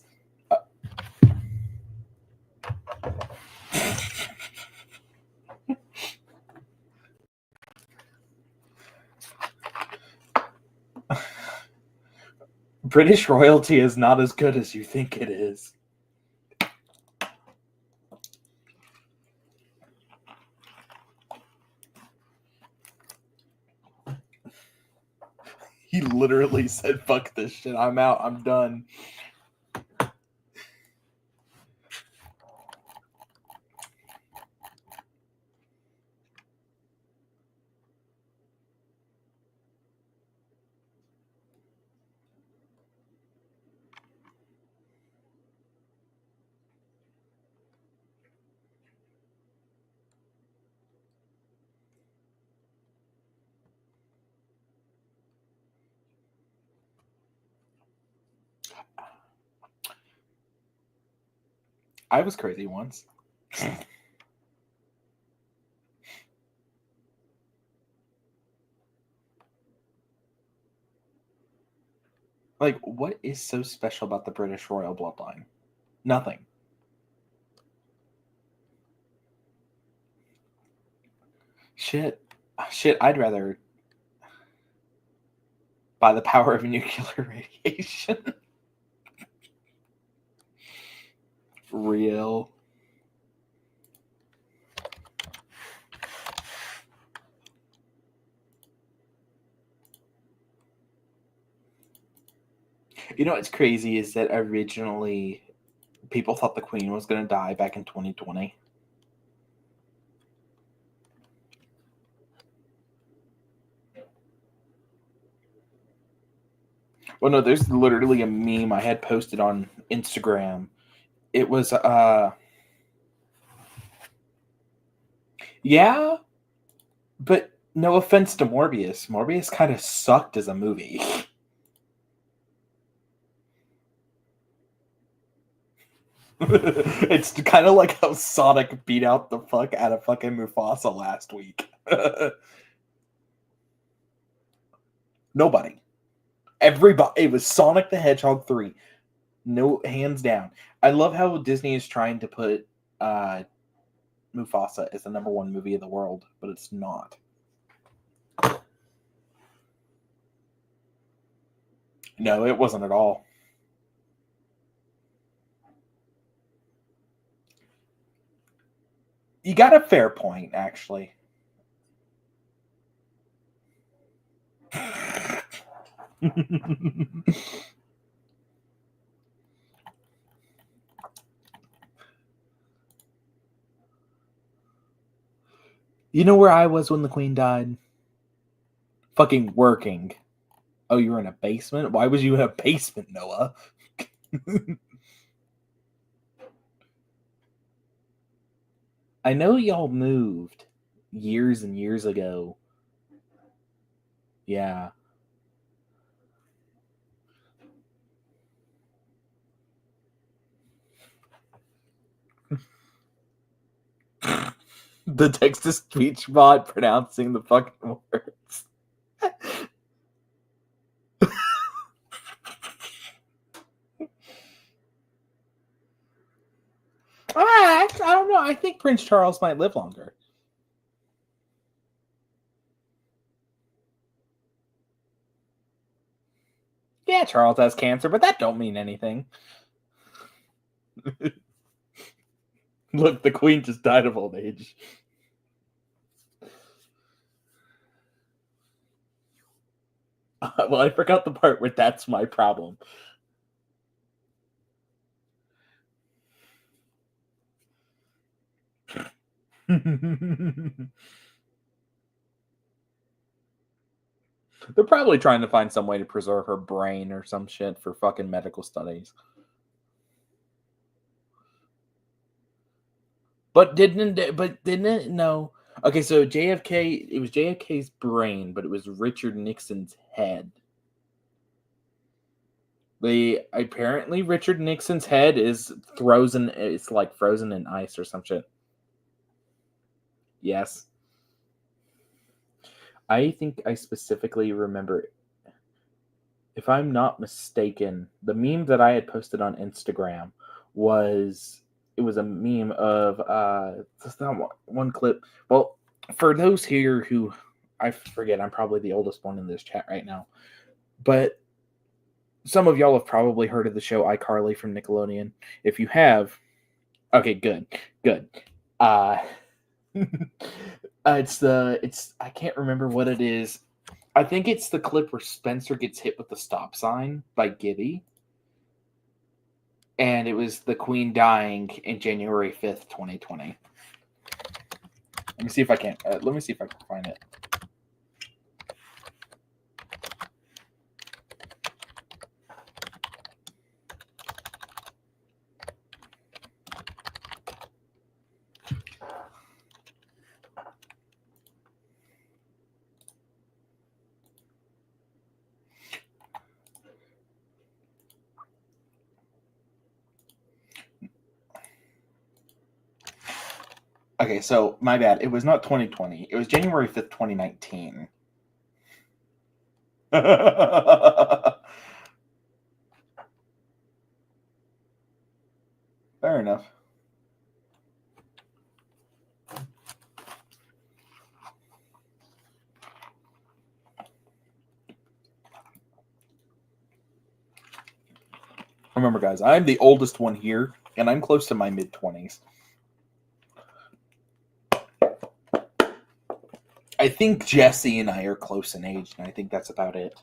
British royalty is not as good as you think it is. He literally said, fuck this shit. I'm out. I'm done. I was crazy once. Like, what is so special about the British royal bloodline? Nothing. Shit, I'd rather, by the power of nuclear radiation. Real. You know what's crazy is that originally people thought the Queen was going to die back in 2020. Well, no, there's literally a meme I had posted on Instagram. It was, yeah, but no offense to Morbius. Morbius kind of sucked as a movie. It's kind of like how Sonic beat out the fuck out of fucking Mufasa last week. Nobody. Everybody. It was Sonic the Hedgehog 3. No, hands down. I love how Disney is trying to put Mufasa as the #1 movie of the world, but it's not. No, it wasn't at all. You got a fair point, actually. You know where I was when the Queen died? Fucking working. Oh, you were in a basement? Why was you in a basement, Noah? I know y'all moved years and years ago. Yeah. The text-to-speech bot pronouncing the fucking words. I don't know. I think Prince Charles might live longer. Yeah, Charles has cancer, but that don't mean anything. Look, the Queen just died of old age. Well, I forgot the part where that's my problem. They're probably trying to find some way to preserve her brain or some shit for fucking medical studies. But didn't it? No. Okay, so JFK, it was JFK's brain, but it was Richard Nixon's head. Apparently Richard Nixon's head is frozen. It's like frozen in ice or some shit. Yes. I think I specifically remember, if I'm not mistaken, the meme that I had posted on Instagram was a meme of just not one clip. Well, for those here who I forget, I'm probably the oldest one in this chat right now, but some of y'all have probably heard of the show iCarly from Nickelodeon. If you have, okay, good. It's I can't remember what it is. I think it's the clip where Spencer gets hit with the stop sign by Gibby. And it was the Queen dying in January 5th, 2020. Let me see if I can find it. Okay, so my bad. It was not 2020. It was January 5th, 2019. Fair enough. Remember, guys, I'm the oldest one here. And I'm close to my mid-20s. I think Jesse and I are close in age, and I think that's about it.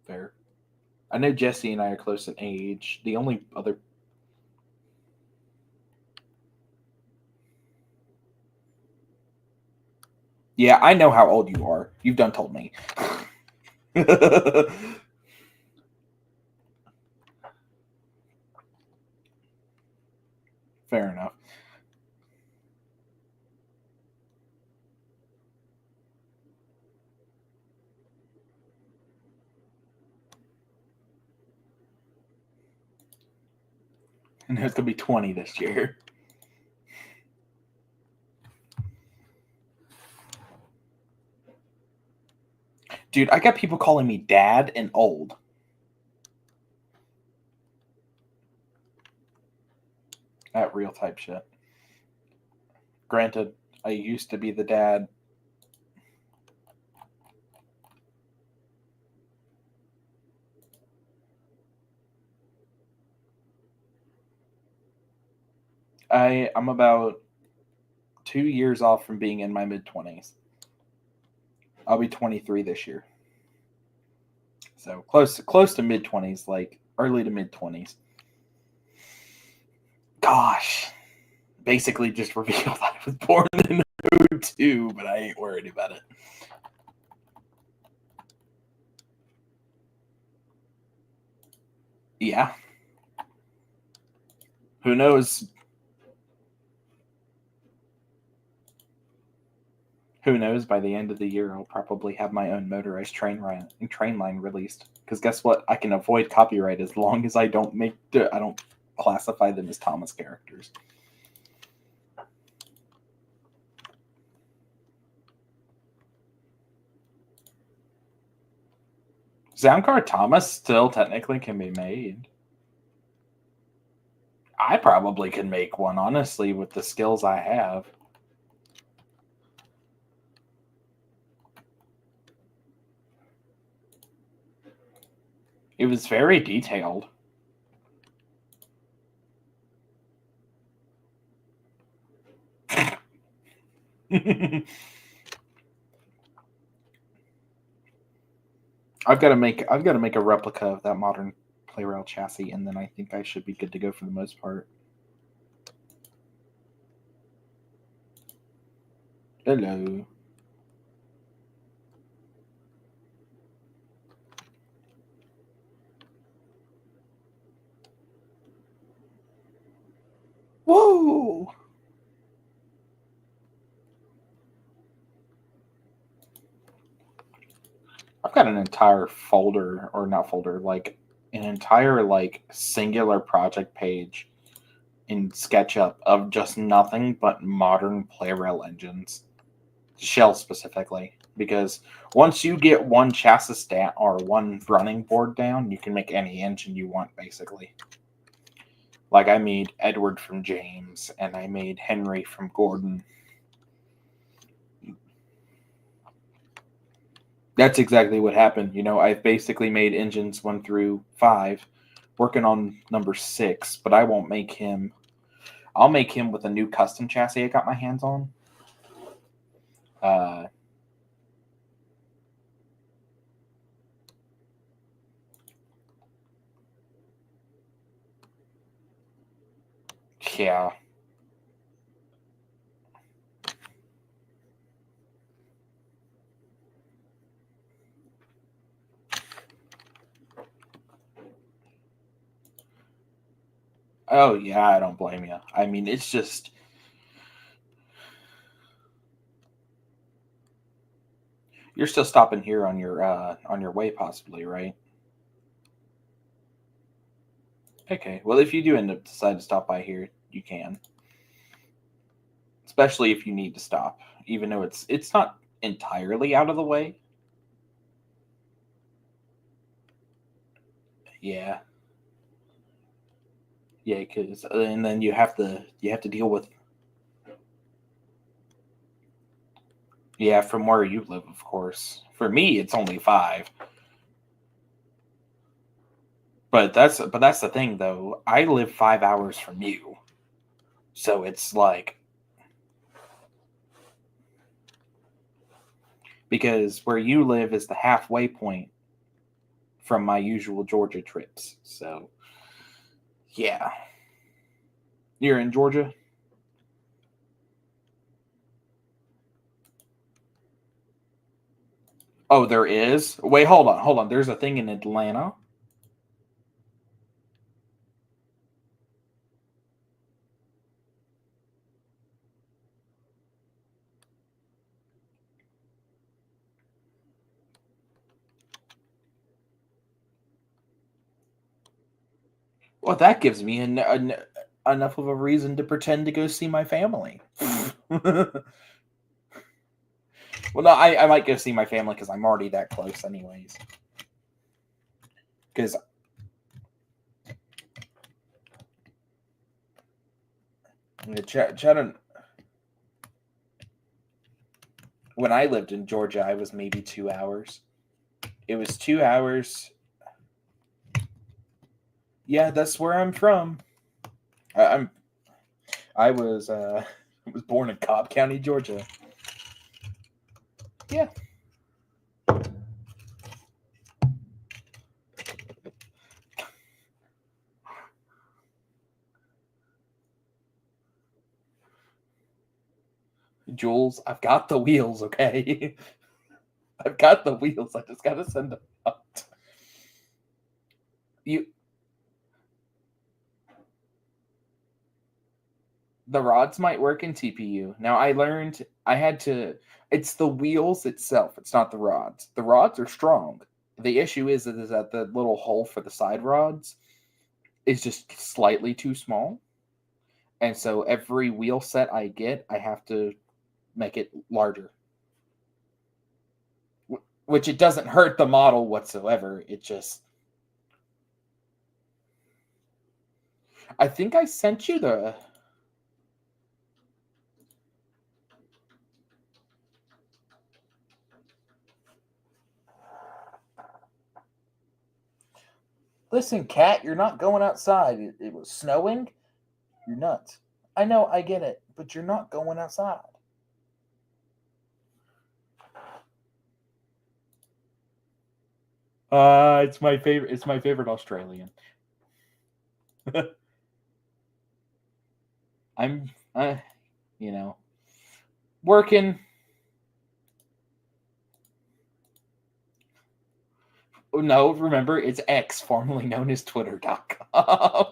Fair. I know Jesse and I are close in age. The only other... Yeah, I know how old you are. You've done told me. Fair enough. And it's going to be 20 this year. Dude, I got people calling me dad and old. That real type shit. Granted, I used to be the dad. I'm about 2 years off from being in my mid-20s. I'll be 23 this year. So close to mid-20s, like early to mid-20s. Gosh. Basically just revealed I was born in 02, but I ain't worried about it. Yeah. Who knows? Who knows? By the end of the year, I'll probably have my own motorized train line released. Because guess what? I can avoid copyright as long as I don't classify them as Thomas characters. Soundcard Thomas still technically can be made. I probably can make one, honestly, with the skills I have. It was very detailed. I've got to make a replica of that modern Playrail chassis, and then I think I should be good to go for the most part. Hello. Whoa! I've got an entire folder, or not folder, like an entire like singular project page in SketchUp of just nothing but modern Playrail engines, shell specifically. Because once you get one chassis down or one running board down, you can make any engine you want, basically. Like I made Edward from James, and I made Henry from Gordon. That's exactly what happened. You know, I've basically made engines 1 through 5, working on number 6, but I won't make him. I'll make him with a new custom chassis I got my hands on. Yeah. Oh yeah, I don't blame you. I mean, it's just you're still stopping here on your way, possibly, right? Okay. Well, if you do end up decide to stop by here, you can. Especially if you need to stop, even though it's not entirely out of the way. Yeah. Yeah, because and then you have to deal with. Yeah, from where you live, of course. For me, it's only 5. But that's the thing, though. I live 5 hours from you, so it's like because where you live is the halfway point from my usual Georgia trips. So yeah, you're in Georgia. Oh, there is. Wait, hold on. There's a thing in Atlanta. Well, that gives me enough of a reason to pretend to go see my family. Well, no, I might go see my family because I'm already that close, anyways. Because when I lived in Georgia, I was maybe 2 hours. It was 2 hours. Yeah, that's where I'm from. I'm I was was born in Cobb County, Georgia. Yeah. Jules, I've got the wheels, okay? I've got the wheels. I just gotta send them out. The rods might work in TPU. Now I learned I had to it's the wheels itself. It's not the rods. The rods are strong. The issue is that the little hole for the side rods is just slightly too small. And so every wheel set I get, I have to make it larger. Which it doesn't hurt the model whatsoever. It just I think I sent you the Listen, cat, you're not going outside. It was snowing. You're nuts. I know, I get it, but you're not going outside. It's my favorite. It's my favorite Australian. I'm, you know, working. No, remember, it's X, formerly known as Twitter.com.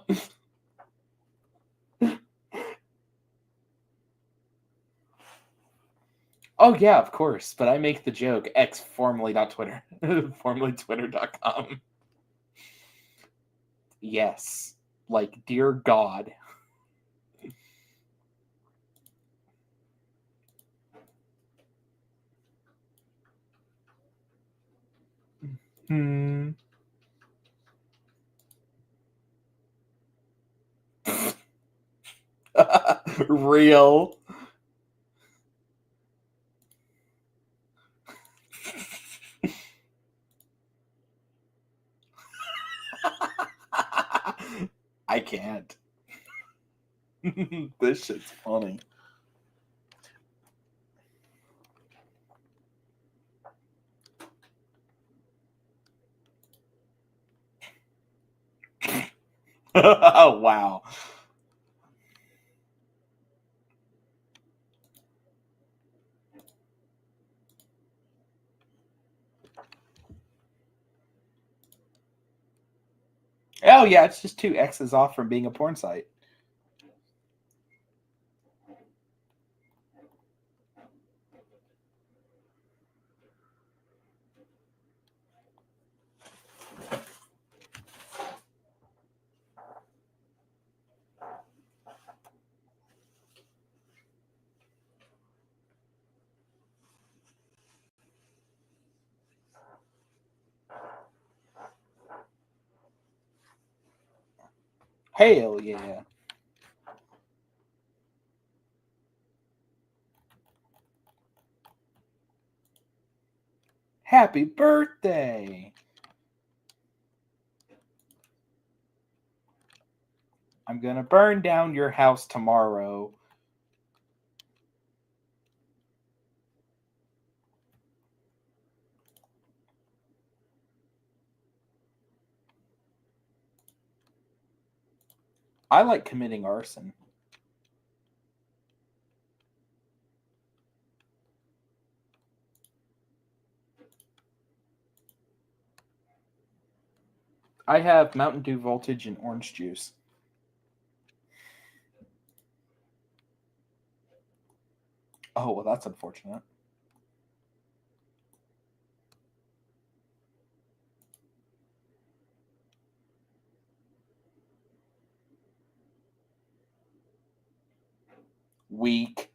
Oh, yeah, of course. But I make the joke X, formerly not Twitter, formerly Twitter.com. Yes. Like, dear God. Hmm. Real. I can't. This shit's funny. Oh, wow. Oh, yeah, it's just 2 X's off from being a porn site. Hell yeah. Happy birthday. I'm gonna burn down your house tomorrow. I like committing arson. I have Mountain Dew Voltage and orange juice. Oh, well, that's unfortunate. Weak.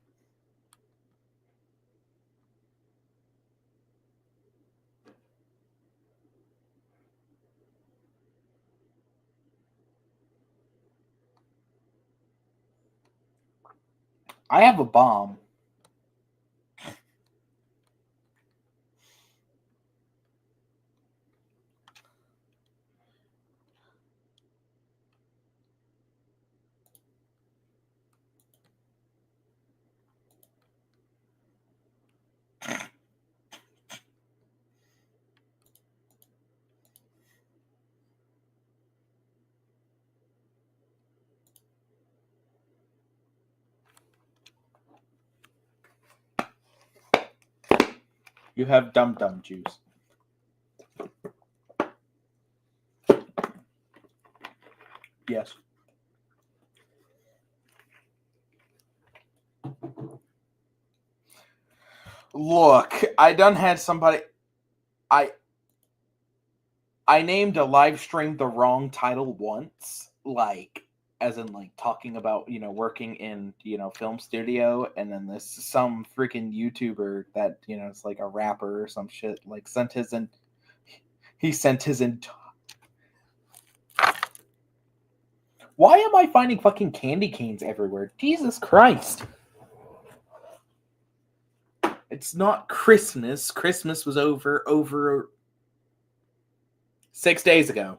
I have a bomb. You have Dum Dum juice. Yes. Look, I done had somebody. I named a live stream the wrong title once, like as in like talking about working in film studio, and then this some freaking YouTuber that it's like a rapper or some shit like sent his in. He sent his in. Why am I finding fucking candy canes everywhere? Jesus Christ! It's not Christmas. Christmas was over 6 days ago.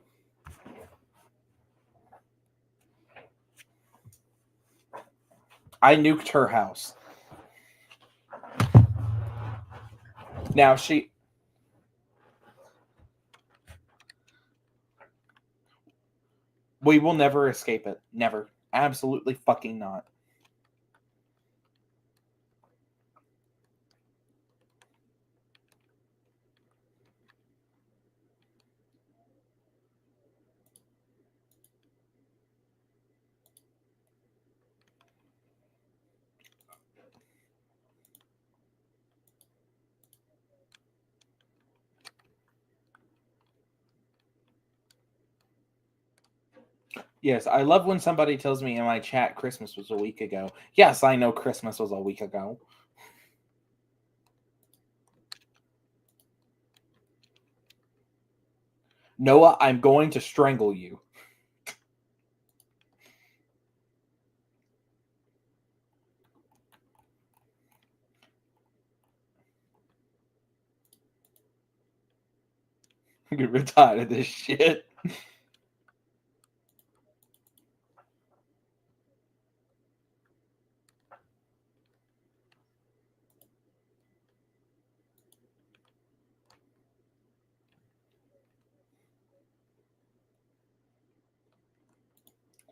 I nuked her house. Now we will never escape it. Never. Absolutely fucking not. Yes, I love when somebody tells me in my chat Christmas was a week ago. Yes, I know Christmas was a week ago. Noah, I'm going to strangle you. I'm gonna retire this shit.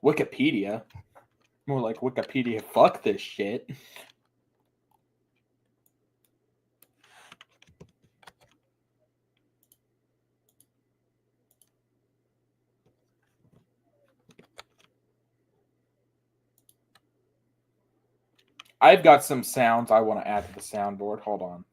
Wikipedia. More like Wikipedia. Fuck this shit. I've got some sounds I want to add to the soundboard. Hold on.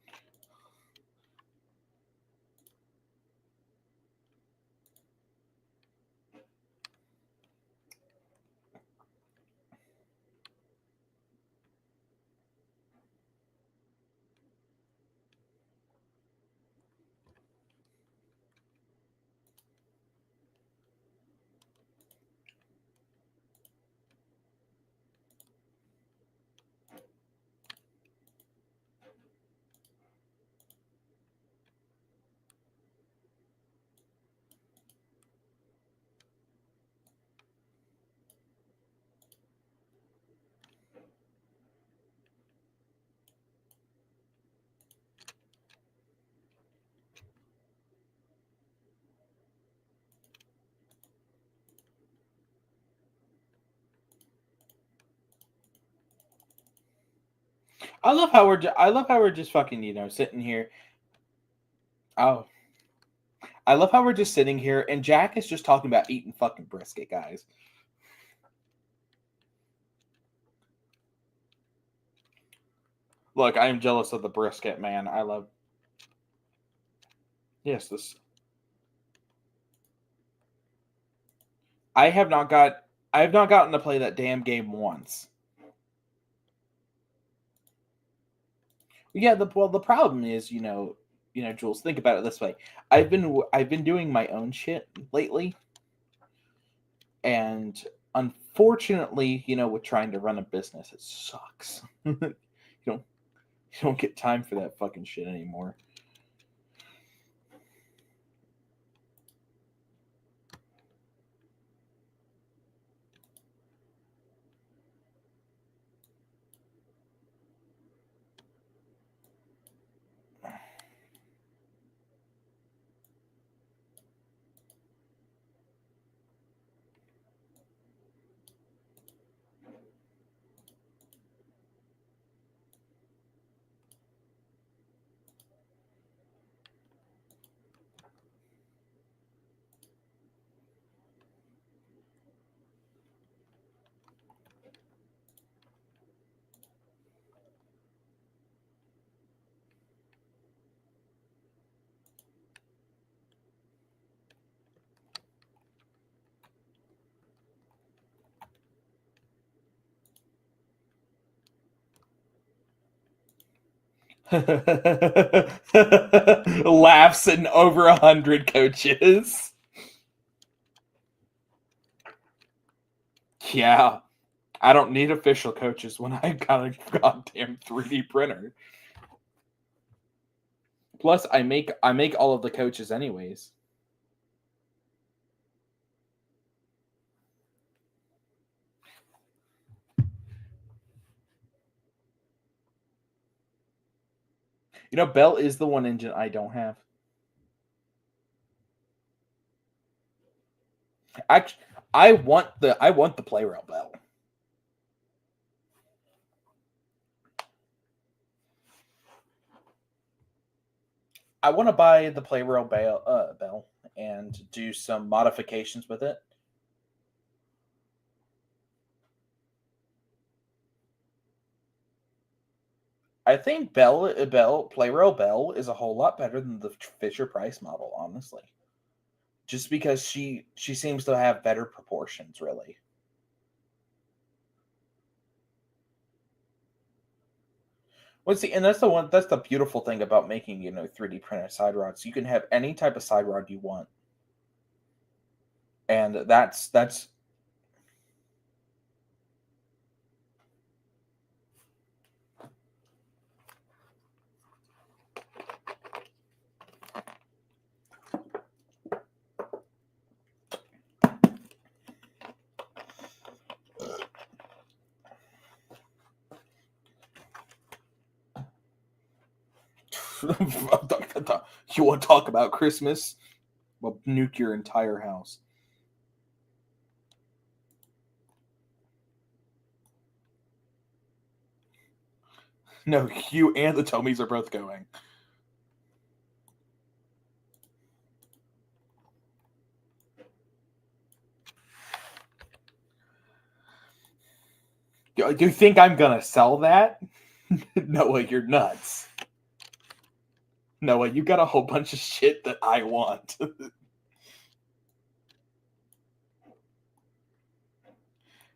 I love how we're just fucking, you know, sitting here. Oh, I love how we're just sitting here and Jack is just talking about eating fucking brisket, guys. Look, I am jealous of the brisket, man. I love. Yes, this. I have not gotten to play that damn game once. Yeah, the problem is, Jules, think about it this way. I've been doing my own shit lately, and unfortunately, with trying to run a business, it sucks. don't you don't get time for that fucking shit anymore. Laughs and over 100 coaches. Yeah, I don't need official coaches when I got a goddamn 3D printer. Plus, I make all of the coaches anyways. Bell is the one engine I don't have. Actually, I want the Playrail Bell. I want to buy the Playrail Bell and do some modifications with it. I think Playrail Bell is a whole lot better than the Fisher Price model, honestly. Just because she seems to have better proportions, really. Well, see, and that's the beautiful thing about making 3D printed side rods. You can have any type of side rod you want, and that's you want to talk about Christmas? Well, nuke your entire house. No, you and the Tomies are both going. Do you think I'm gonna sell that? Noah, you're nuts. Noah, you got a whole bunch of shit that I want.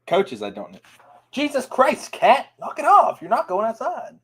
Coaches, I don't know. Jesus Christ, cat! Knock it off. You're not going outside.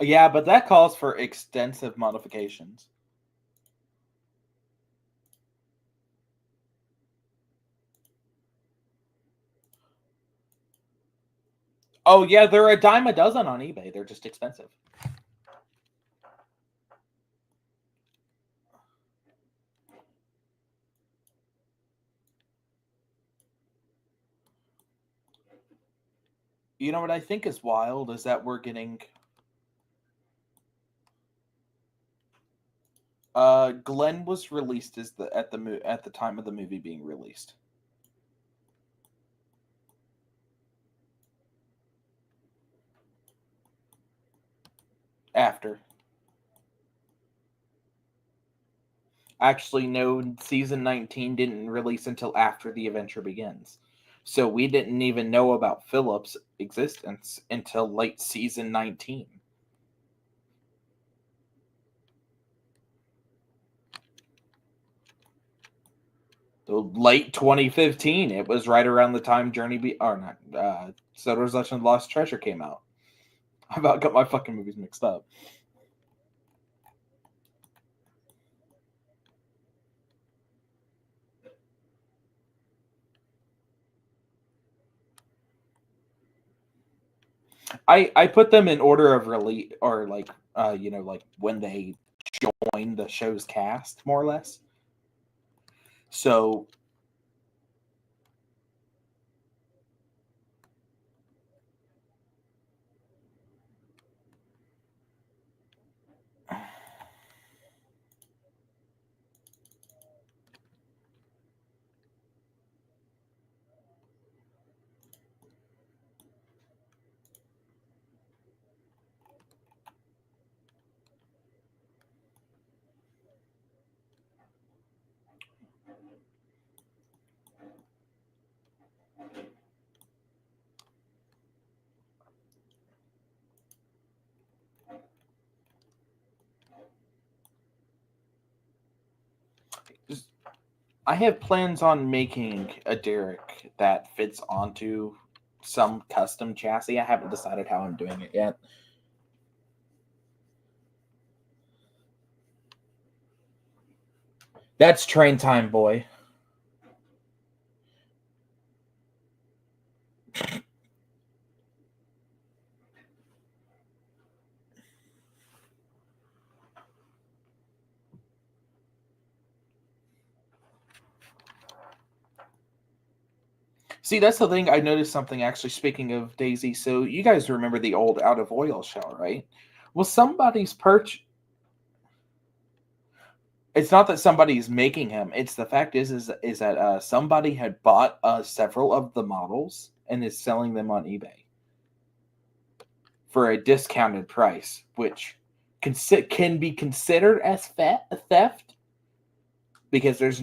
Yeah, but that calls for extensive modifications. Oh yeah, they're a dime a dozen on eBay. They're just expensive. You know what I think is wild is that we're getting Glenn was released as at the time of the movie being released. After. Actually, no, season 19 didn't release until after The Adventure Begins. So we didn't even know about Philip's existence until late season 19. So late 2015. It was right around the time Soto's Legend of Lost Treasure came out. I about got my fucking movies mixed up. I put them in order of release, or like like when they joined the show's cast, more or less. So I have plans on making a Derek that fits onto some custom chassis. I haven't decided how I'm doing it yet. That's train time, boy. See, that's the thing. I noticed something actually. Speaking of Daisy, so you guys remember the old Out of Oil show, right? Well, somebody's perch. It's not that somebody's making him. It's the fact is that somebody had bought several of the models and is selling them on eBay for a discounted price, which can be considered as theft because there's.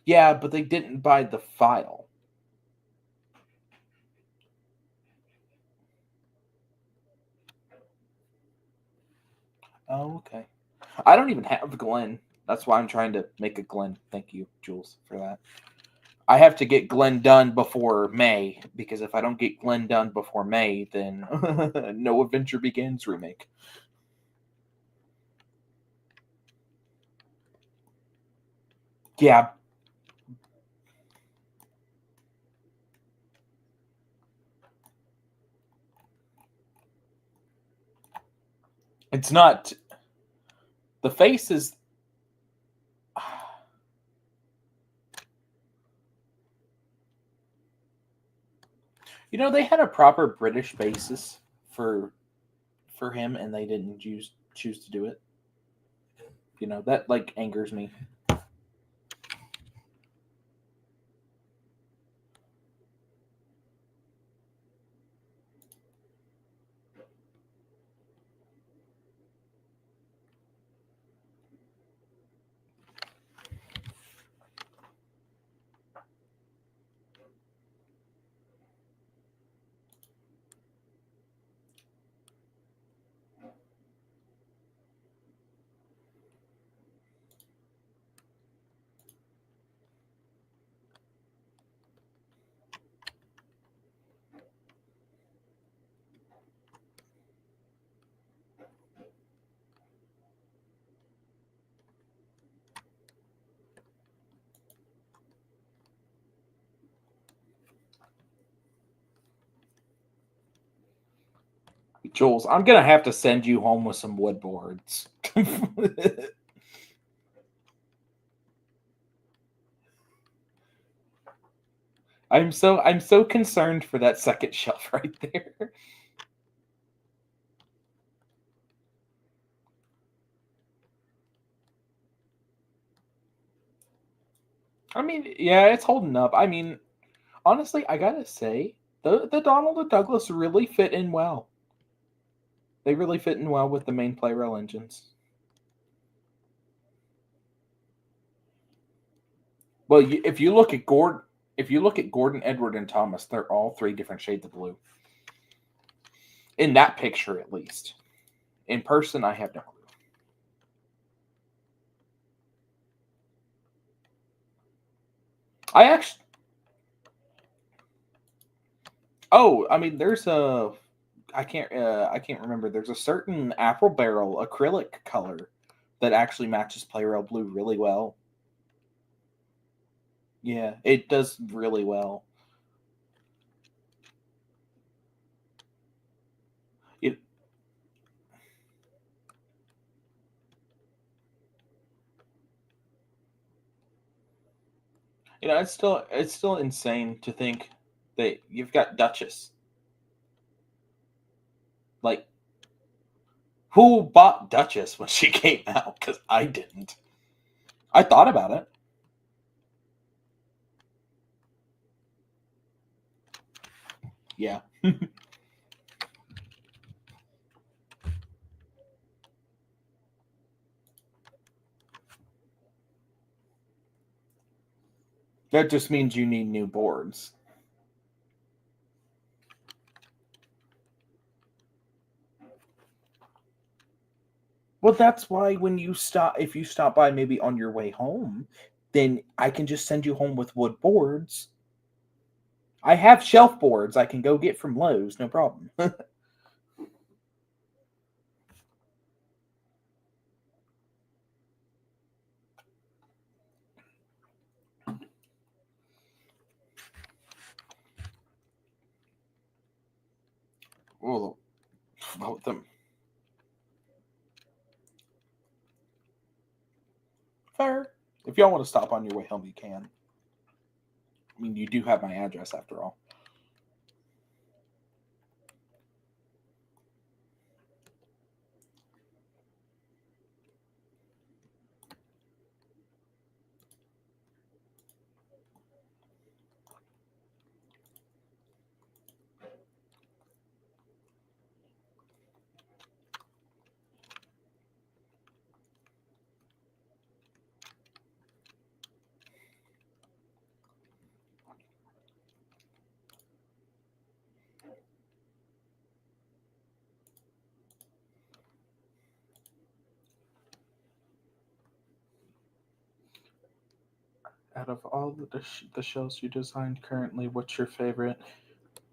Yeah, but they didn't buy the file. Oh, okay. I don't even have Glenn. That's why I'm trying to make a Glenn. Thank you, Jules, for that. I have to get Glenn done before May, because if I don't get Glenn done before May, then No Adventure Begins remake. Yeah. It's not. The face is. You know, they had a proper British basis for him, and they didn't choose to do it. You know, that like angers me. Jules, I'm gonna have to send you home with some wood boards. I'm so concerned for that second shelf right there. I mean, yeah, it's holding up. I mean, honestly, I gotta say, the Donald and Douglas really fit in well. They really fit in well with the main play rail engines. Well, if you look at Gordon, Edward, and Thomas, they're all three different shades of blue. In that picture, at least. In person, I have no clue. I actually. Oh, I mean, there's a. I can't remember. There's a certain apple barrel acrylic color that actually matches play rail blue really well. Yeah, it does really well. It, it's still insane to think that you've got Duchess. Like, who bought Duchess when she came out? Because I didn't. I thought about it. Yeah. That just means you need new boards. Well, that's why if you stop by maybe on your way home, then I can just send you home with wood boards. I have shelf boards I can go get from Lowe's, no problem. Well, about them. Fair. If y'all want to stop on your way home, you can. I mean, you do have my address after all. Out of all the shells you designed currently, what's your favorite?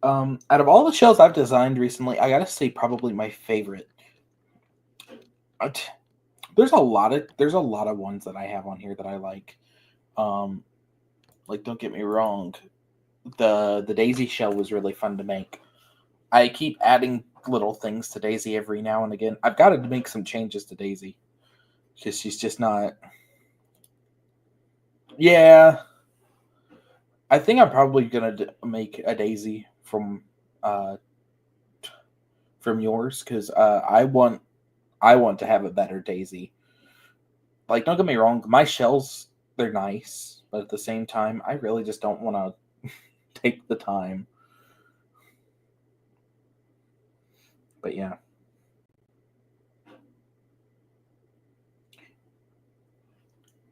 Out of all the shells I've designed recently, I gotta say probably my favorite. There's a lot of ones that I have on here that I like. Like, don't get me wrong, the Daisy shell was really fun to make. I keep adding little things to Daisy every now and again. I've got to make some changes to Daisy because she's just not. Yeah, I think I'm probably gonna make a Daisy from yours because I want to have a better Daisy. Like, don't get me wrong, my shells, they're nice, but at the same time, I really just don't want to take the time. But yeah.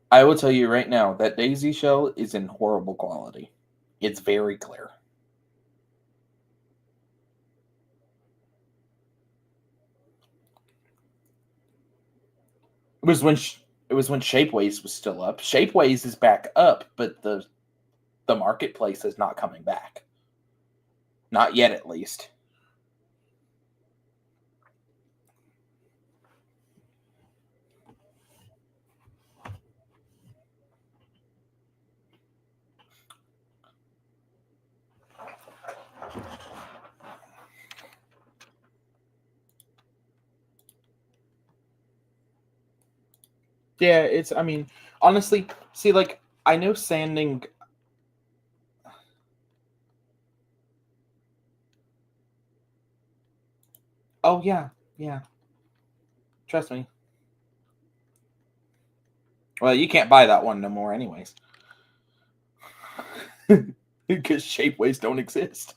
I will tell you right now that Daisy shell is in horrible quality. It's very clear. It was when Shapeways was still up. Shapeways is back up, but the marketplace is not coming back. Not yet, at least. Yeah, it's. I mean, honestly, see, like I know sanding. Oh yeah, yeah. Trust me. Well, you can't buy that one no more, anyways, because shapeways don't exist.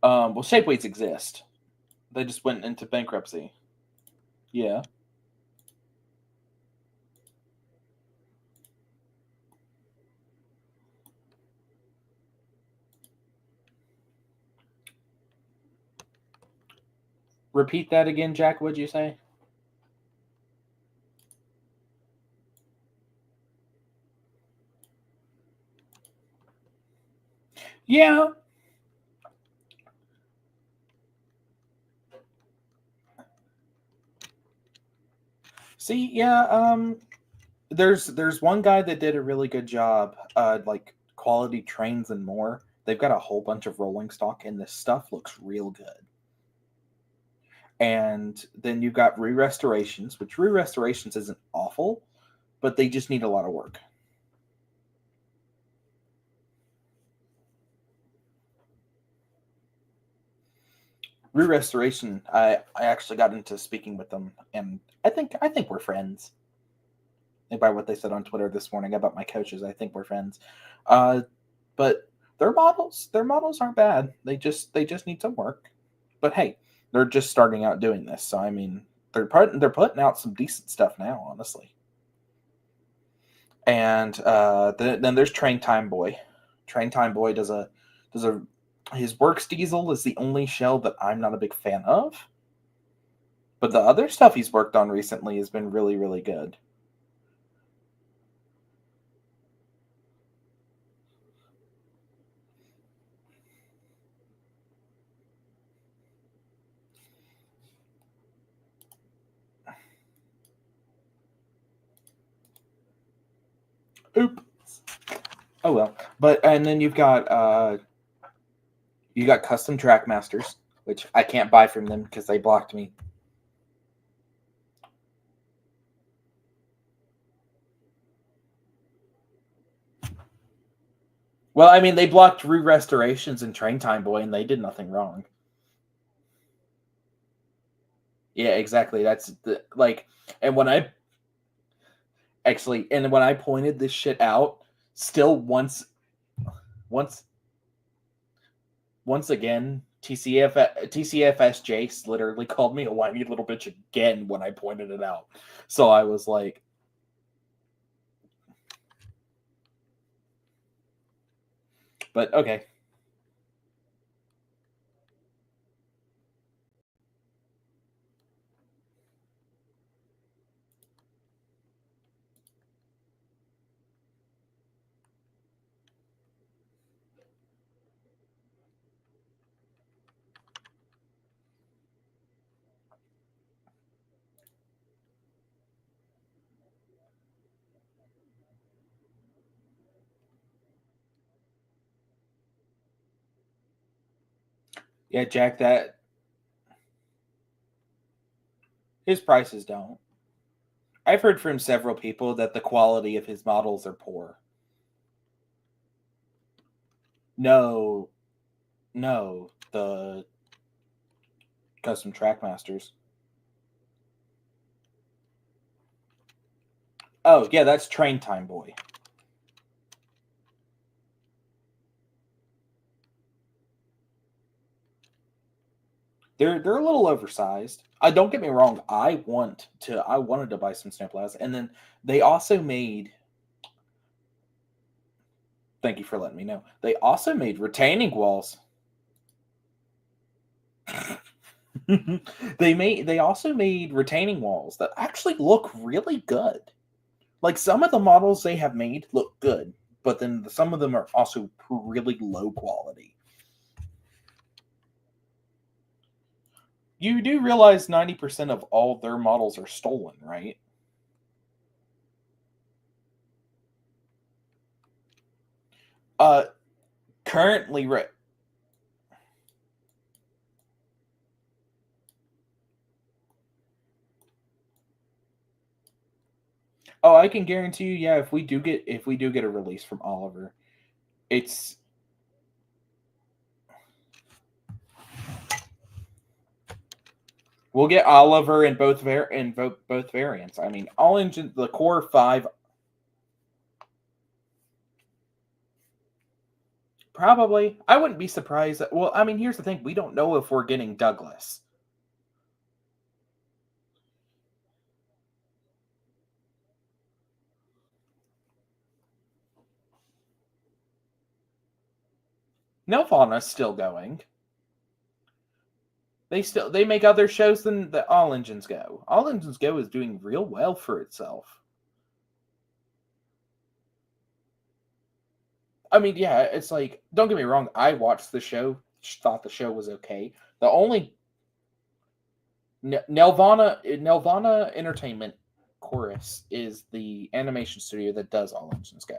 Well, shapeways exist. They just went into bankruptcy. Yeah. Repeat that again, Jack. What'd you say? Yeah. See, yeah. There's one guy that did a really good job. Like quality trains and more. They've got a whole bunch of rolling stock, and this stuff looks real good. And then you've got re-restorations, which re-restorations isn't awful, but they just need a lot of work. Re-restoration, I actually got into speaking with them, and I think we're friends. And by what they said on Twitter this morning about my coaches, I think we're friends. But their models aren't bad. They just need some work. But hey, they're just starting out doing this, so I mean, they're putting out some decent stuff now, honestly. And then there's Train Time Boy. Train Time Boy does a his works diesel is the only shell that I'm not a big fan of. But the other stuff he's worked on recently has been really, really good. Oops. Oh well. But and then you got Custom Track Masters, which I can't buy from them because they blocked me. Well, I mean, they blocked re-restorations and Train Time Boy, and they did nothing wrong. Yeah, exactly. That's the like, and when I actually, and when I pointed this shit out, still once, once again, TCFS Jace literally called me a whiny little bitch again when I pointed it out. So I was like, but okay. Yeah, Jack, that his prices don't. I've heard from several people that the quality of his models are poor. No, no, the Custom Trackmasters. Oh, yeah, that's Train Time Boy. They're a little oversized. Don't get me wrong. I wanted to buy some Snowplows, and then they also made. Thank you for letting me know. They also made retaining walls. They also made retaining walls that actually look really good. Like some of the models they have made look good, but then some of them are also really low quality. You do realize 90% of all their models are stolen, right? Uh currently right. Oh, I can guarantee you, yeah, if we do get a release from Oliver, it's we'll get Oliver in both both variants. I mean, all engine the Core 5 probably. I wouldn't be surprised. Well, I mean, here's the thing: we don't know if we're getting Douglas. Nelvana's still going. They make other shows than the All Engines Go. All Engines Go is doing real well for itself. I mean, yeah, it's like, don't get me wrong. I watched the show, thought the show was okay. The only Nelvana Entertainment Chorus is the animation studio that does All Engines Go.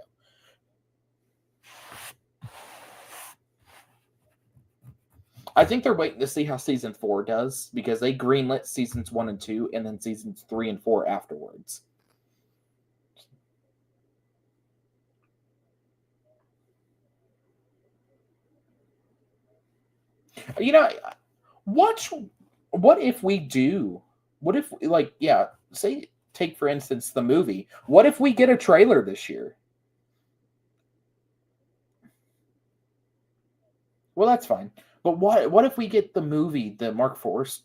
I think they're waiting to see how season 4 does because they greenlit seasons 1 and 2 and then seasons 3 and 4 afterwards. You know, what if we do? What if, like, yeah, say, take for instance the movie. What if we get a trailer this year? Well, that's fine. But what if we get the movie, the Mark Forster?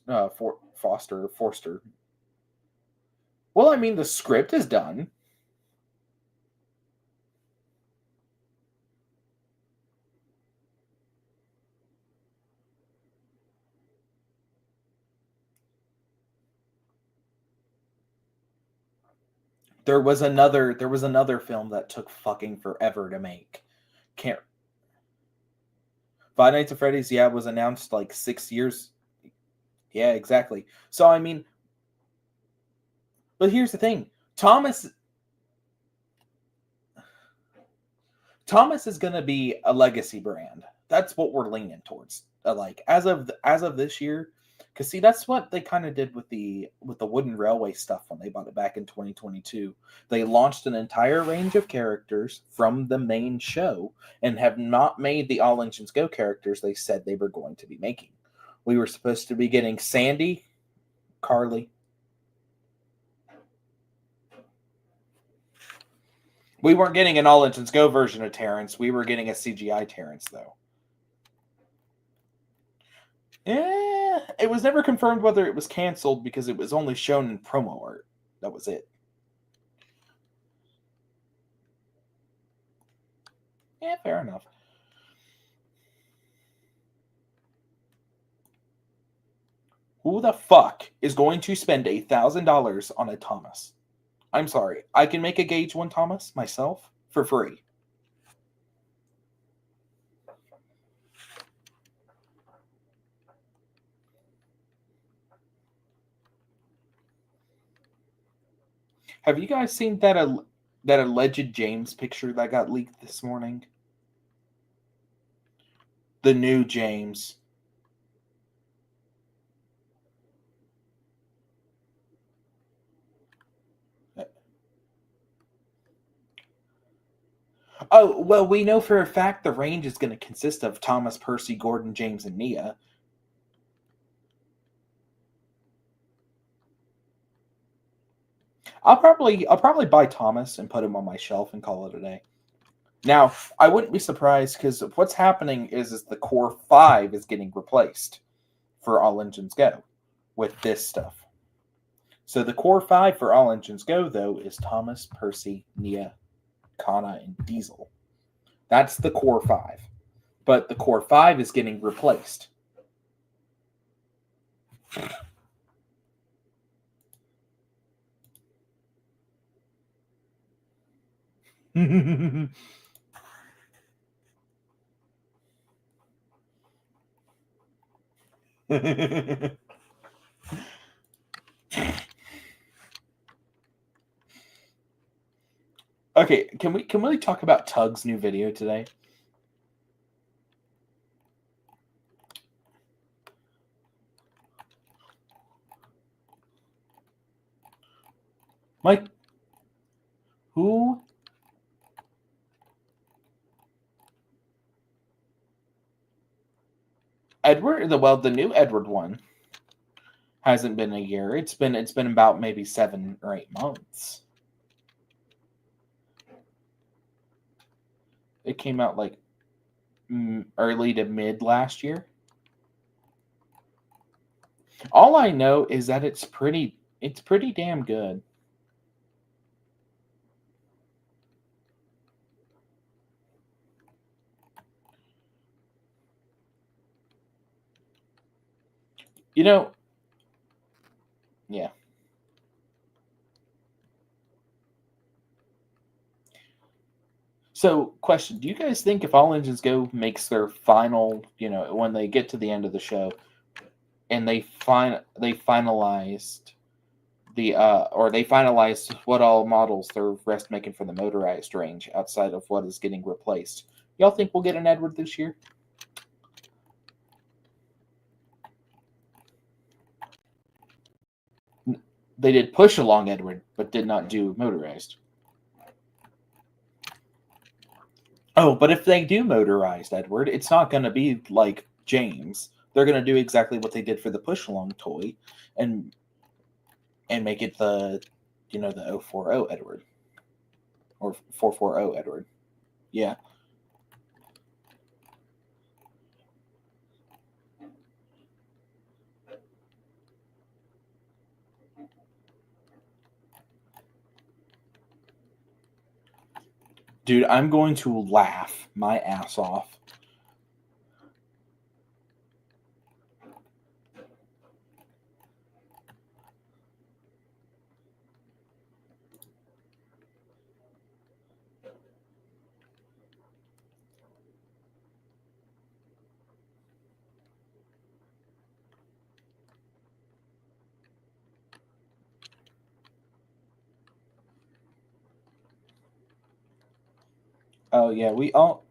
Well, I mean, the script is done. There was another film that took fucking forever to make. Can't Five Nights at Freddy's, yeah, was announced like 6 years. Yeah, exactly. So I mean, but here's the thing. Thomas is going to be a legacy brand. That's what we're leaning towards. Like as of this year, because see, that's what they kind of did with the Wooden Railway stuff when they bought it back in 2022. They launched an entire range of characters from the main show and have not made the All Engines Go characters they said they were going to be making. We were supposed to be getting Sandy, Carly. We weren't getting an All Engines Go version of Terrence. We were getting a CGI Terrence, though. Yeah, it was never confirmed whether it was canceled because it was only shown in promo art. That was it. Yeah, fair enough. Who the fuck is going to spend $1,000 on a Thomas? I'm sorry. I can make a Gauge 1 Thomas myself for free. Have you guys seen that alleged James picture that got leaked this morning? The new James. Oh, well, we know for a fact the range is going to consist of Thomas, Percy, Gordon, James, and Nia. I'll probably buy Thomas and put him on my shelf and call it a day. Now, I wouldn't be surprised because what's happening is the Core 5 is getting replaced for All Engines Go with this stuff. So the Core 5 for All Engines Go, though, is Thomas, Percy, Nia, Kana, and Diesel. That's the Core 5. But the Core 5 is getting replaced. Okay, can we talk about Tug's new video today? Mike, Who? Edward? The new Edward one hasn't been a year. It's been about maybe 7 or 8 months. It came out like early to mid last year. All I know is that it's pretty damn good. You know, yeah. So, question: do you guys think if All Engines Go makes their final, when they get to the end of the show, and they finalized they finalized what all models they're rest making for the motorized range outside of what is getting replaced, y'all think we'll get an Edward this year? They did push along Edward, but did not do motorized. Oh, but if they do motorized Edward, it's not going to be like James. They're going to do exactly what they did for the push along toy, and make it the 040 Edward or 440 Edward. Yeah. Dude, I'm going to laugh my ass off. Oh yeah, we all.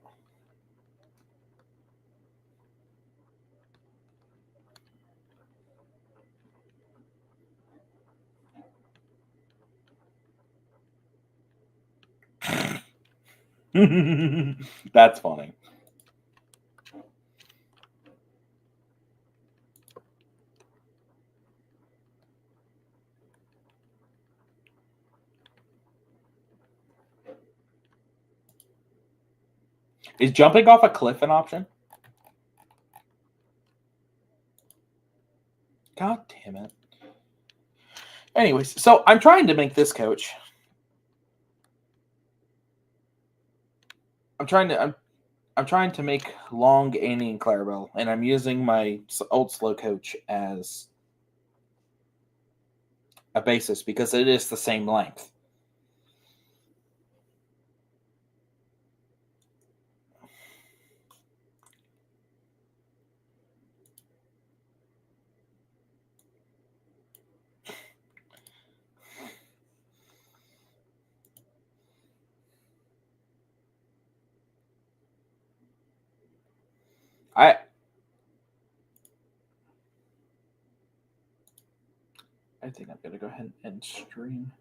That's funny. Is jumping off a cliff an option? God damn it. Anyways, so I'm trying to make this coach. I'm trying to make Long, Annie, and Clarabelle, and I'm using my old slow coach as a basis because it is the same length. I think I'm going to go ahead and stream.